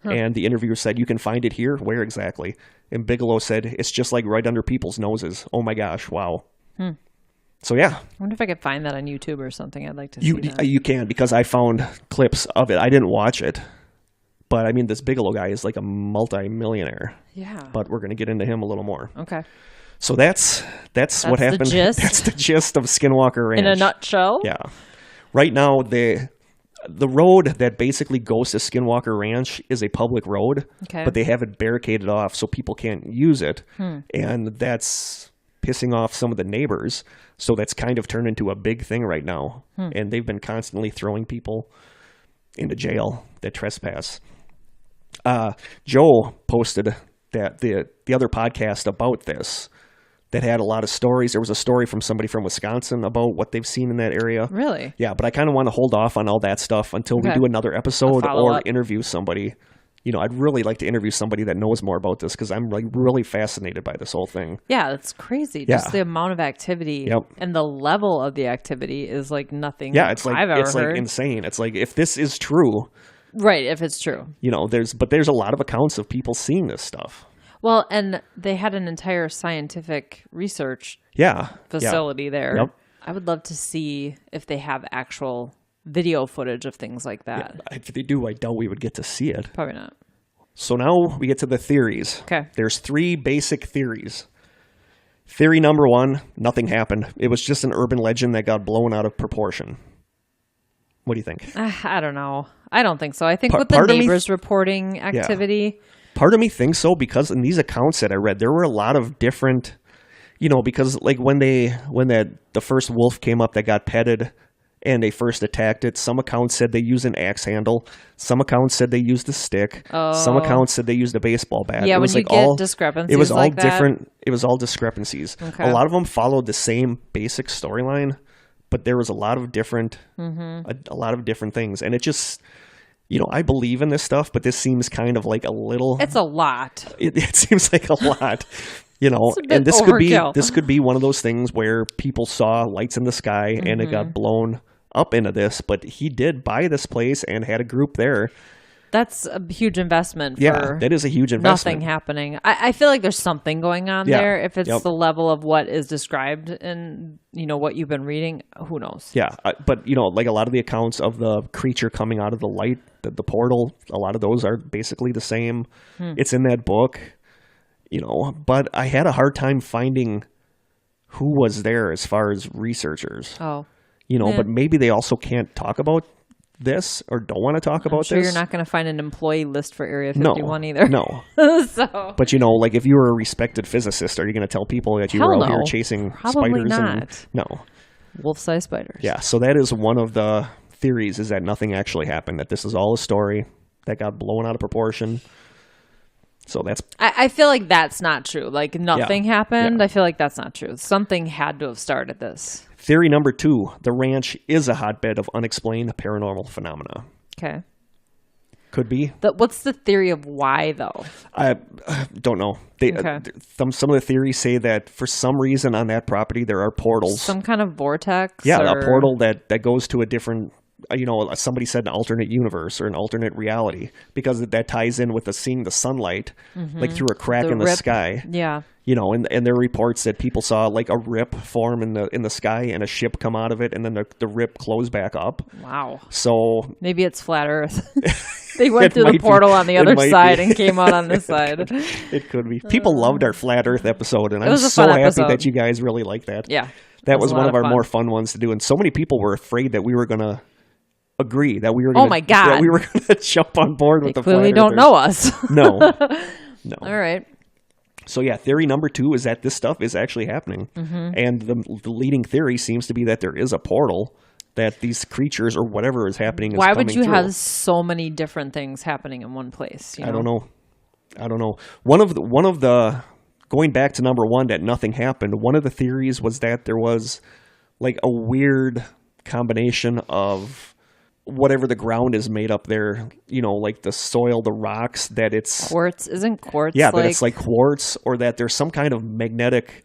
And the interviewer said, "You can find it here? Where exactly?" And Bigelow said, "It's just like right under people's noses." Oh my gosh, wow. So yeah. I wonder if I could find that on YouTube or something. I'd like to see that. You can, because I found clips of it. I didn't watch it. But I mean, this Bigelow guy is like a multi-millionaire. Yeah. But we're going to get into him a little more. Okay. So that's what happened. The gist? That's the gist of Skinwalker Ranch. In a nutshell? Yeah. Right now, the road that basically goes to Skinwalker Ranch is a public road, but they have it barricaded off so people can't use it. And that's pissing off some of the neighbors. So that's kind of turned into a big thing right now. And they've been constantly throwing people into jail that trespass. Joe posted that the other podcast about this that had a lot of stories. There was a story from somebody from Wisconsin about what they've seen in that area. Really? Yeah, but I kind of want to hold off on all that stuff until we do another episode or interview somebody. I'd really like to interview somebody that knows more about this because I'm like really fascinated by this whole thing. Yeah, it's crazy. Just the amount of activity and the level of the activity is like nothing I've ever heard. Like insane. It's like, if this is true. Right, if it's true. There's a lot of accounts of people seeing this stuff. Well, and they had an entire scientific research facility there. Yep. I would love to see if they have actual video footage of things like that. Yeah, if they do, I doubt we would get to see it. Probably not. So now we get to the theories. Okay. There's 3 basic theories. Theory number 1, nothing happened. It was just an urban legend that got blown out of proportion. What do you think? I don't know. I don't think so. I think with the neighbors reporting activity. Part of me thinks so, because in these accounts that I read, there were a lot of different, because like when the first wolf came up that got petted and they first attacked it, some accounts said they used an axe handle. Some accounts said they used a stick. Oh. Some accounts said they used a baseball bat. Yeah, it was when you get discrepancies it was all like different. It was all discrepancies. Okay. A lot of them followed the same basic storyline, but there was a lot of different, a lot of different things. And it just, I believe in this stuff, but this seems kind of like a little. It's a lot. It seems like a lot. And this overkill. could be one of those things where people saw lights in the sky and it got blown up into this, but he did buy this place and had a group there That's a huge investment Yeah, for that is a huge investment. nothing happening. I feel like there's something going on Yeah. there. If it's Yep. the level of what is described in, what you've been reading, who knows? Yeah, but like a lot of the accounts of the creature coming out of the light, the portal, a lot of those are basically the same. It's in that book, but I had a hard time finding who was there as far as researchers. Oh. But maybe they also can't talk about this or don't want to talk about Sure, this. you're not going to find an employee list for Area 51 either. No. So, But like if you were a respected physicist, are you going to tell people that you were out here chasing Probably spiders? not. No. Wolf-sized spiders. Yeah, so that is one of the theories, is that nothing actually happened, that this is all a story that got blown out of proportion. So that's... I feel like that's not true. Like nothing happened. Yeah. I feel like that's not true. Something had to have started this. Theory number 2, the ranch is a hotbed of unexplained paranormal phenomena. Okay. Could be. What's the theory of why, though? I don't know. Okay. Some of the theories say that for some reason on that property there are portals. Some kind of vortex? Yeah, or... a portal that goes to a different... somebody said an alternate universe or an alternate reality, because that ties in with seeing the sunlight like through a crack in the sky. Yeah. And there are reports that people saw like a rip form in the sky and a ship come out of it, and then the rip close back up. Wow. So maybe it's flat Earth. They went through the portal on the other side and came out on this side. It could be. People loved our flat Earth episode, and I'm so happy that you guys really liked that. Yeah. That was one of our more fun ones to do, and so many people were afraid that we were going to agree, that we were oh my god, that we were going to jump on board with the flat clearly don't know us. No. All right. So yeah, theory number 2 is that this stuff is actually happening, and the leading theory seems to be that there is a portal, that these creatures or whatever is happening is Why coming would you through. have so many different things happening in one place? I don't know. One of the going back to number 1, that nothing happened. One of the theories was that there was like a weird combination of whatever the ground is made up there, like the soil, the rocks, that it's quartz. Isn't quartz? Yeah, that it's like quartz, or that there's some kind of magnetic.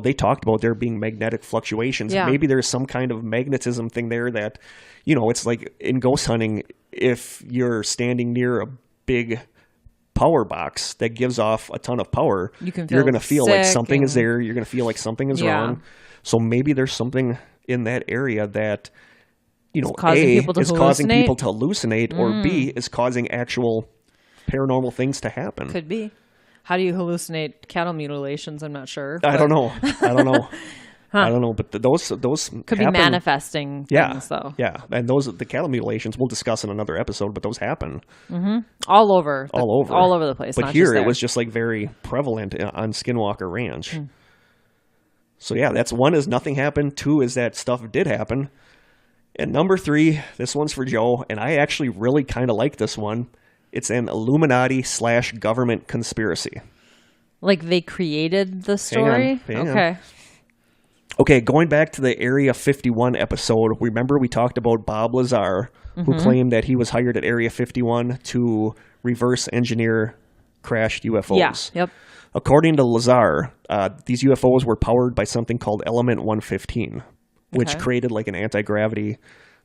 They talked about there being magnetic fluctuations. Yeah. Maybe there's some kind of magnetism thing there that, it's like in ghost hunting, if you're standing near a big power box that gives off a ton of power, you're going to feel like something is there. You're going to feel like something is wrong. So maybe there's something in that area that, causing causing people to hallucinate, or B, is causing actual paranormal things to happen. Could be. How do you hallucinate cattle mutilations? I'm not sure. I don't know. I don't know, but those could happen. Be manifesting things, though. Yeah, and the cattle mutilations we'll discuss in another episode, but those happen all over the place. But here it was just like very prevalent on Skinwalker Ranch. So yeah, that's 1 is nothing happened. 2 is that stuff did happen. And number 3, this one's for Joe, and I actually really kind of like this one. It's an Illuminati/government conspiracy. Like they created the story? Hang on. Okay. Okay, going back to the Area 51 episode, remember we talked about Bob Lazar, who claimed that he was hired at Area 51 to reverse engineer crashed UFOs. Yeah, yep. According to Lazar, these UFOs were powered by something called Element 115, which created like an anti-gravity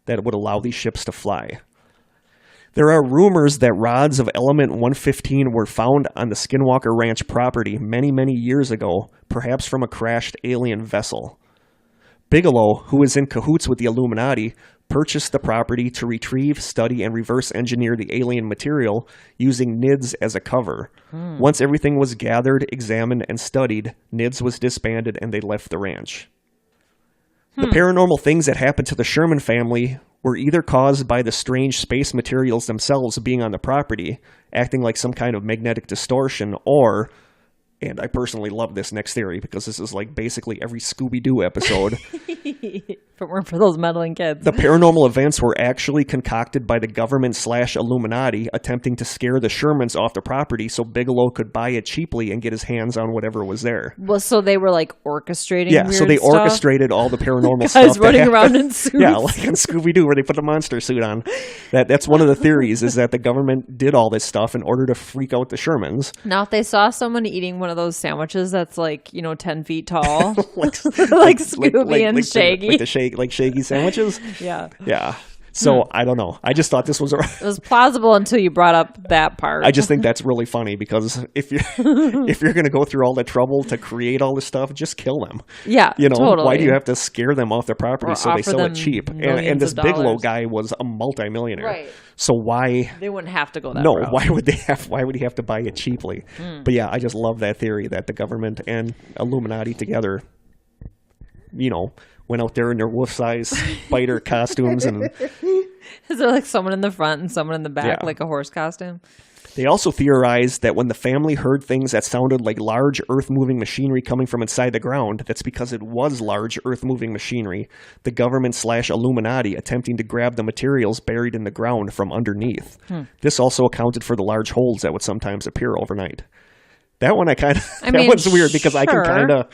that would allow these ships to fly. There are rumors that rods of Element 115 were found on the Skinwalker Ranch property many, many years ago, perhaps from a crashed alien vessel. Bigelow, who is in cahoots with the Illuminati, purchased the property to retrieve, study, and reverse engineer the alien material using NIDS as a cover. Once everything was gathered, examined, and studied, NIDS was disbanded and they left the ranch. The paranormal things that happened to the Sherman family were either caused by the strange space materials themselves being on the property, acting like some kind of magnetic distortion, or, and I personally love this next theory because this is like basically every Scooby-Doo episode. If it weren't for those meddling kids. The paranormal events were actually concocted by the government/Illuminati attempting to scare the Shermans off the property so Bigelow could buy it cheaply and get his hands on whatever was there. Well, so they were like orchestrating Yeah, weird so they stuff? orchestrated all the paranormal stuff. Guys running around in suits. Yeah, like in Scooby-Doo where they put the monster suit on. That's one of the theories, is that the government did all this stuff in order to freak out the Shermans. Now, if they saw someone eating one of those sandwiches that's like, 10 feet tall, like Scooby and Shaggy. Like Shaggy sandwiches? Yeah. Yeah. So I don't know. I just thought this was It was plausible until you brought up that part. I just think that's really funny because if you're going to go through all the trouble to create all this stuff, just kill them. Yeah, totally. Why do you have to scare them off their property Or so they sell it cheap? And this Bigelow dollars. guy was a multimillionaire. Right. So why? They wouldn't have to go that No, route. why would he have to buy it cheaply? But yeah, I just love that theory that the government and Illuminati together, went out there in their wolf-size spider costumes, and Is there like someone in the front and someone in the back, Yeah. like a horse costume? they also theorized that when the family heard things that sounded like large earth-moving machinery coming from inside the ground, that's because it was large earth-moving machinery, the government/Illuminati attempting to grab the materials buried in the ground from underneath. This also accounted for the large holes that would sometimes appear overnight. That one one's weird because I can sure. kind of,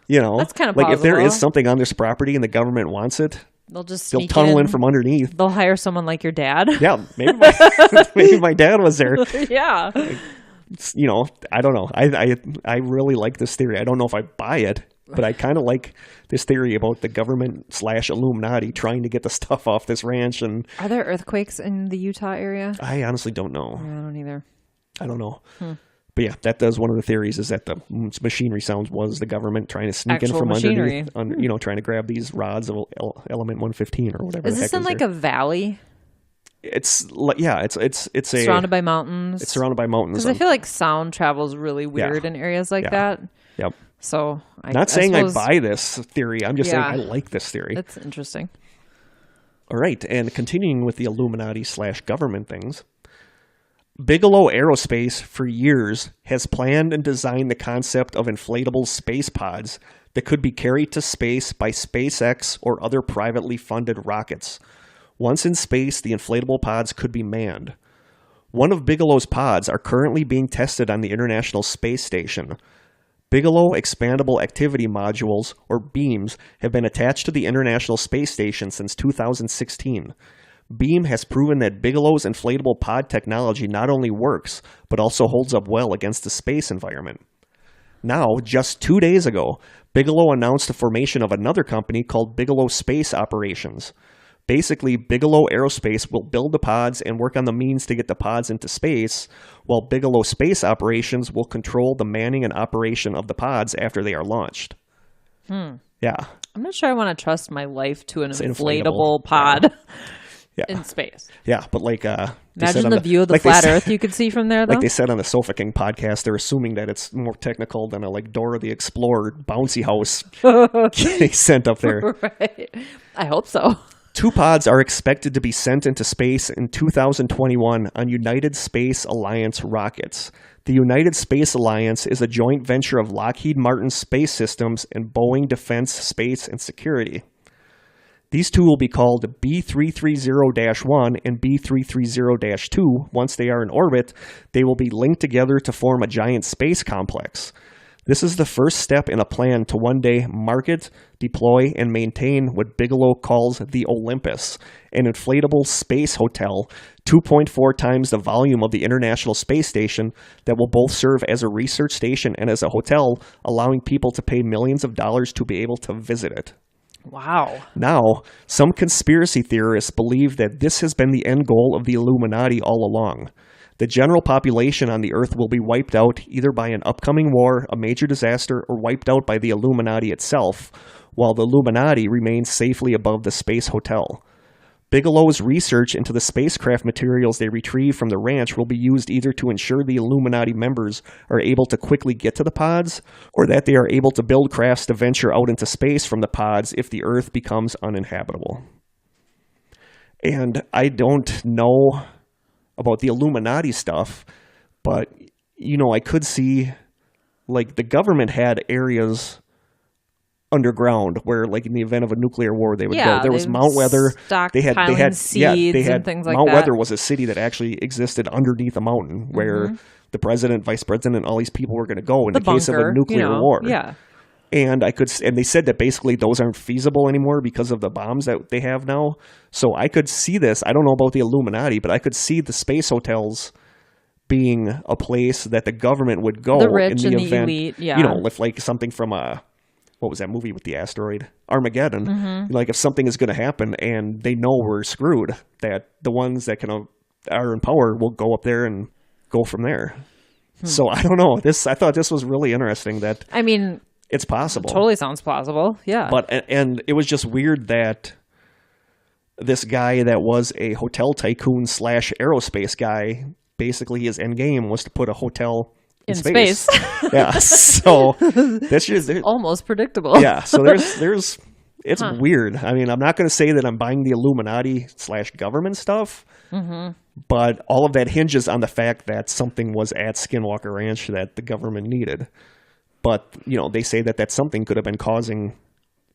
That's kinda like if there is plausible. something on this property and the government wants it, They'll just they'll sneak tunnel in from underneath. They'll hire someone like your dad. Yeah, maybe maybe my dad was there. Yeah. I don't know. I really like this theory. I don't know if I buy it, but I kind of like this theory about the government/Illuminati trying to get the stuff off this ranch. And Are there earthquakes in the Utah area? I honestly don't know. I don't either. I don't know. But yeah, that does one of the theories is that the machinery sounds was the government trying to sneak Actual in from machinery. underneath, trying to grab these rods of element 115 or whatever. Is the this heck in like there. a valley It's it's a surrounded by mountains? It's surrounded by mountains. Because I feel like sound travels really weird in areas like that. Yep. So Not saying suppose I buy this theory. I'm just saying I like this theory. It's interesting. All right, and continuing with the Illuminati/government things, Bigelow Aerospace for years has planned and designed the concept of inflatable space pods that could be carried to space by SpaceX or other privately funded rockets. Once in space, the inflatable pods could be manned. One of Bigelow's pods are currently being tested on the International Space Station. Bigelow Expandable Activity Modules, or BEAMs, have been attached to the International Space Station since 2016. Beam has proven that Bigelow's inflatable pod technology not only works, but also holds up well against the space environment. Now, just 2 days ago, Bigelow announced the formation of another company called Bigelow Space Operations. Basically, Bigelow Aerospace will build the pods and work on the means to get the pods into space, while Bigelow Space Operations will control the manning and operation of the pods after they are launched. Yeah. I'm not sure I want to trust my life to an It's inflatable inflatable. pod Yeah. in space. Yeah, but they said Imagine on the view of the like they flat said- Earth you could see from there, though. Like they said on the Sofa King podcast, they're assuming that it's more technical than a Dora the Explorer bouncy house they sent up there. Right. I hope so. 2 pods are expected to be sent into space in 2021 on United Space Alliance rockets. The United Space Alliance is a joint venture of Lockheed Martin Space Systems and Boeing Defense, Space, and Security. These 2 will be called B330-1 and B330-2. Once they are in orbit, they will be linked together to form a giant space complex. This is the first step in a plan to one day market, deploy, and maintain what Bigelow calls the Olympus, an inflatable space hotel 2.4 times the volume of the International Space Station that will both serve as a research station and as a hotel, allowing people to pay millions of dollars to be able to visit it. Wow. Now, some conspiracy theorists believe that this has been the end goal of the Illuminati all along. The general population on the Earth will be wiped out either by an upcoming war, a major disaster, or wiped out by the Illuminati itself, while the Illuminati remains safely above the space hotel. Bigelow's research into the spacecraft materials they retrieve from the ranch will be used either to ensure the Illuminati members are able to quickly get to the pods, or that they are able to build crafts to venture out into space from the pods if the Earth becomes uninhabitable. And I don't know about the Illuminati stuff, but, I could see, the government had areas underground where, in the event of a nuclear war, they would go. There was Mount Weather. They had seeds and things like Mount that. Weather was a city that actually existed underneath a mountain where the president, vice president, all these people were going to go in the case of a nuclear war. Yeah. And they said that basically those aren't feasible anymore because of the bombs that they have now. So I could see this. I don't know about the Illuminati, but I could see the space hotels being a place that the government would go The rich in the and the event, elite, yeah. if something from what was that movie with the asteroid? Armageddon. Like if something is going to happen and they know we're screwed, that the ones that are in power will go up there and go from there. So I don't know. I thought this was really interesting that, I mean, it's possible. Totally sounds plausible. Yeah. But, and it was just weird that this guy that was a hotel tycoon / aerospace guy, basically his end game was to put a hotel in space. Yeah. So that's just almost predictable. Yeah. So it's weird. I mean, I'm not going to say that I'm buying the Illuminati / government stuff, but all of that hinges on the fact that something was at Skinwalker Ranch that the government needed. But, they say that something could have been causing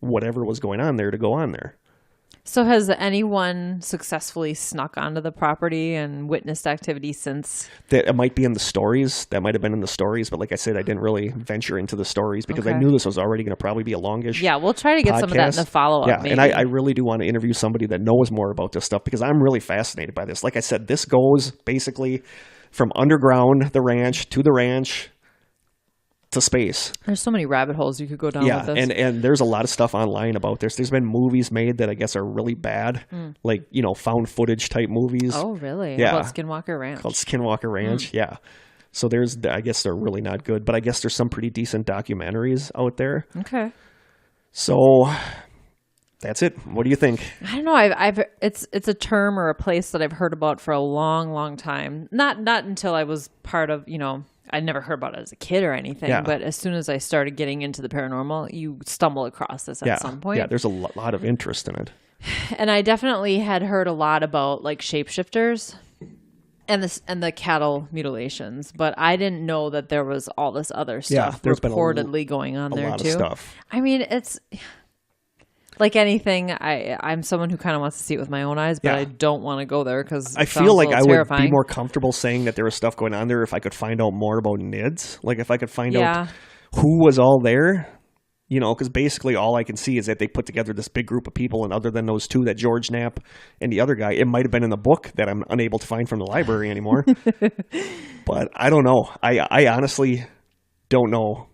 whatever was going on there to go on there. So has anyone successfully snuck onto the property and witnessed activity since? That it might be in the stories. That might have been in the stories. But like I said, I didn't really venture into the stories because I knew this was already going to probably be a longish Yeah, we'll try to get some of that in the follow-up. Yeah, maybe. and I really do want to interview somebody that knows more about this stuff because I'm really fascinated by this. Like I said, this goes basically from underground, the ranch, to space. There's so many rabbit holes you could go down with this. and there's a lot of stuff online about this. There's been movies made that I guess are really bad, like, found footage type movies. Oh, really? Yeah. About Skinwalker Ranch? Called Skinwalker Ranch, yeah. So I guess they're really not good, but I guess there's some pretty decent documentaries out there. Okay. So that's it. What do you think? I don't know. It's a term or a place that I've heard about for a long, long time. Not until I was part of, I never heard about it as a kid or anything, but as soon as I started getting into the paranormal, you stumble across this at some point. Yeah, there's a lot of interest in it. And I definitely had heard a lot about like shapeshifters and the cattle mutilations, but I didn't know that there was all this other stuff reportedly going on there too. Stuff. I mean, it's like anything. I'm someone who kind of wants to see it with my own eyes, but I don't want to go there because I feel like I would be more comfortable saying that there was stuff going on there if I could find out more about NIDS. Like if I could find out who was all there, because basically all I can see is that they put together this big group of people, and other than those two, that George Knapp and the other guy, it might have been in the book that I'm unable to find from the library anymore. But I don't know. I honestly don't know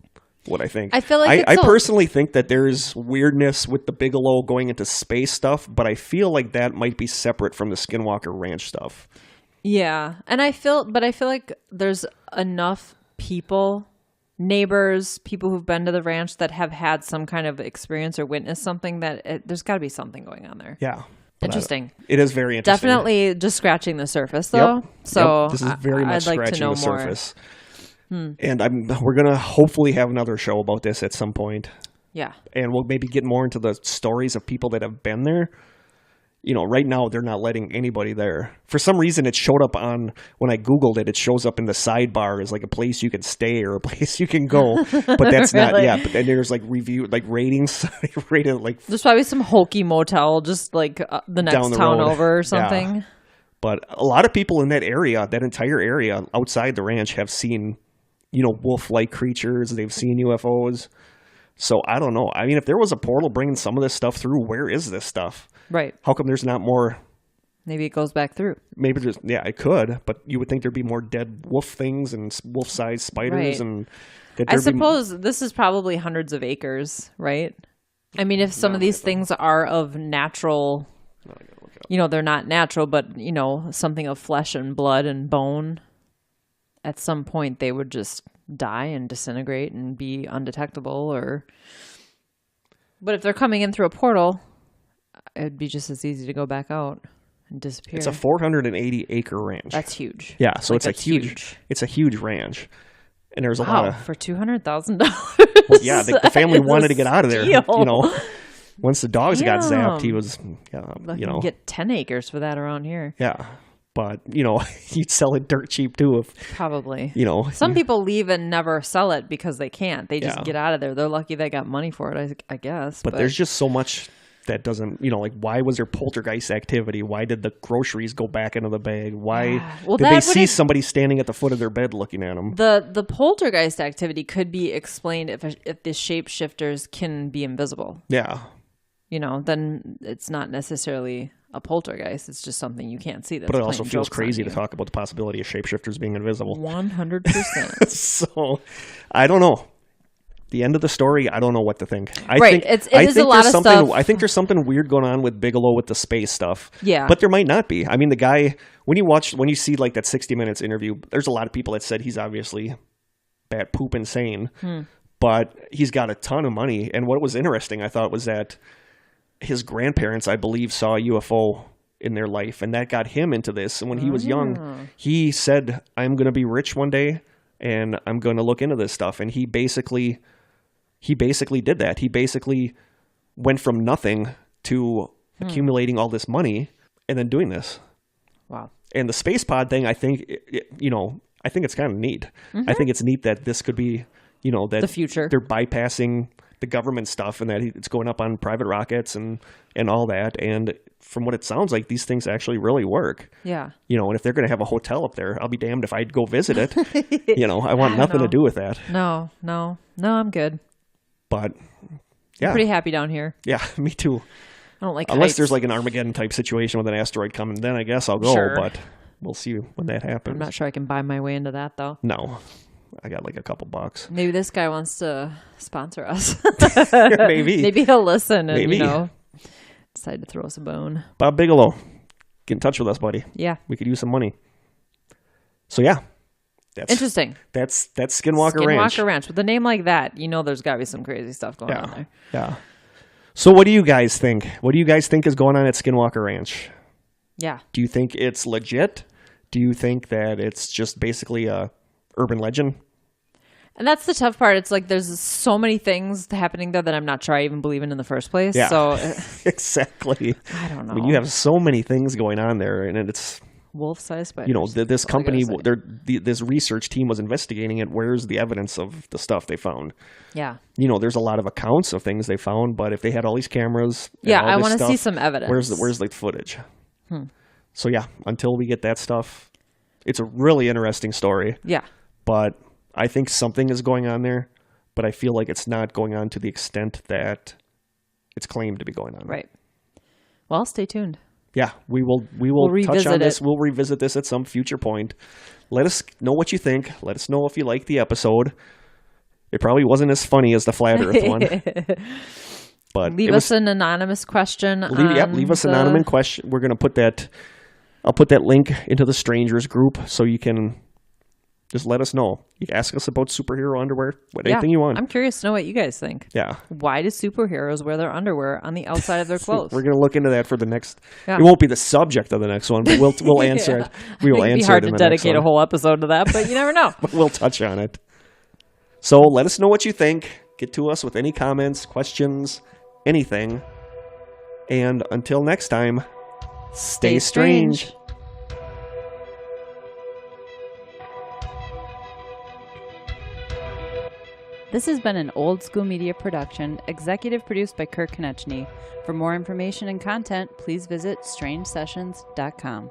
what I think. I feel like I personally think that there's weirdness with the Bigelow going into space stuff, but I feel like that might be separate from the Skinwalker Ranch stuff. Yeah, and I feel like there's enough people, neighbors, people who've been to the ranch that have had some kind of experience or witnessed something that there's got to be something going on there. Yeah. Interesting. It is very interesting. Definitely just scratching the surface, though. Yep. So this is very much I'd like scratching to know the more. surface. And we're going to hopefully have another show about this at some point. Yeah. And we'll maybe get more into the stories of people that have been there. Right now they're not letting anybody there. For some reason it showed up when I Googled it, it shows up in the sidebar as like a place you can stay or a place you can go. But that's Really? not, but then there's like ratings, rated like. There's probably some hokey motel just like the next town over or something. Yeah. But a lot of people in that area, that entire area outside the ranch, have seen, wolf-like creatures. They've seen UFOs. So I don't know. I mean, if there was a portal bringing some of this stuff through, where is this stuff? Right. How come there's not more? Maybe it goes back through. Maybe there's, it could. But you would think there'd be more dead wolf things and wolf-sized spiders. Right. And I suppose this is probably hundreds of acres, right? I mean, if some of these things are of natural, they're not natural, but, something of flesh and blood and bone, at some point they would just die and disintegrate and be undetectable. But if they're coming in through a portal, it'd be just as easy to go back out and disappear. It's a 480-acre ranch. That's huge. Yeah, so it's a huge ranch. And there's a lot of... for $200,000. Well, yeah, the family wanted to get out of there. Once the dogs got zapped, he was, get 10 acres for that around here. Yeah. But, you'd sell it dirt cheap too Probably. Some people leave and never sell it because they can't. They just get out of there. They're lucky they got money for it, I guess. But there's just so much that doesn't, why was there poltergeist activity? Why did the groceries go back into the bag? Why did they see somebody standing at the foot of their bed looking at them? The poltergeist activity could be explained if the shapeshifters can be invisible. Yeah. Then it's not necessarily a poltergeist. It's just something you can't see. But it also feels crazy to talk about the possibility of shapeshifters being invisible. 100%. So, I don't know. the end of the story, I don't know what to think. I Right. think, It I is think a lot there's of something, stuff. I think there's something weird going on with Bigelow with the space stuff. Yeah. But there might not be. I mean, the guy, when you see like that 60 Minutes interview, there's a lot of people that said he's obviously bat poop insane, but he's got a ton of money. And what was interesting, I thought, was that his grandparents, I believe, saw a UFO in their life, and that got him into this. And when he was young, he said, I'm going to be rich one day, and I'm going to look into this stuff. And he basically did that. He basically went from nothing to accumulating all this money and then doing this. Wow. And the space pod thing, I think, I think it's kind of neat. I think it's neat that this could be, that The future. they're bypassing the government stuff and that it's going up on private rockets and all that. And from what it sounds like, these things actually really work. Yeah. And if they're going to have a hotel up there, I'll be damned if I'd go visit it. I want nothing to do with that. No, I'm good. But yeah, Pretty happy down here. yeah, me too. I don't like Unless heights. there's like an Armageddon type situation with an asteroid coming, then I guess I'll go. Sure. But we'll see when that happens. I'm not sure I can buy my way into that though. No, I got like a couple bucks. Maybe this guy wants to sponsor us. Maybe. Maybe he'll listen and Maybe. decide to throw us a bone. Bob Bigelow, get in touch with us, buddy. Yeah. We could use some money. So yeah, that's Interesting. That's Skinwalker Ranch. Skinwalker Ranch. With a name like that, there's got to be some crazy stuff going on there. Yeah. So what do you guys think? What do you guys think is going on at Skinwalker Ranch? Yeah. Do you think it's legit? Do you think that it's just basically a urban legend? And that's the tough part. It's like there's so many things happening there that I'm not sure I even believe in the first place. Yeah. So Exactly. I don't know. I mean, you have so many things going on there, and it's wolf-sized spiders. this That's all I company, gotta say. this research team was investigating it. Where's the evidence of the stuff they found? Yeah. There's a lot of accounts of things they found, but if they had all these cameras, and Yeah, all I this want to stuff, see some evidence. Where's the footage? So yeah, until we get that stuff, it's a really interesting story. Yeah. But I think something is going on there, but I feel like it's not going on to the extent that it's claimed to be going on. Right. Well, stay tuned. Yeah, we will touch revisit on this. it. We'll revisit this at some future point. Let us know what you think. Let us know if you like the episode. It probably wasn't as funny as the Flat Earth one. But Leave us an anonymous question. leave us an anonymous question. We're going to put that. I'll put that link into the strangers group so you can just let us know. You can ask us about superhero underwear, anything you want. I'm curious to know what you guys think. Yeah. Why do superheroes wear their underwear on the outside of their clothes? We're going to look into that for the next. Yeah. It won't be the subject of the next one, but we'll answer it. We will It'd be answer hard it to in the next dedicate one. a whole episode to that, but you never know. But we'll touch on it. So let us know what you think. Get to us with any comments, questions, anything. And until next time, stay strange. This has been an Old School Media production, executive produced by Kirk Konechny. For more information and content, please visit strangesessions.com.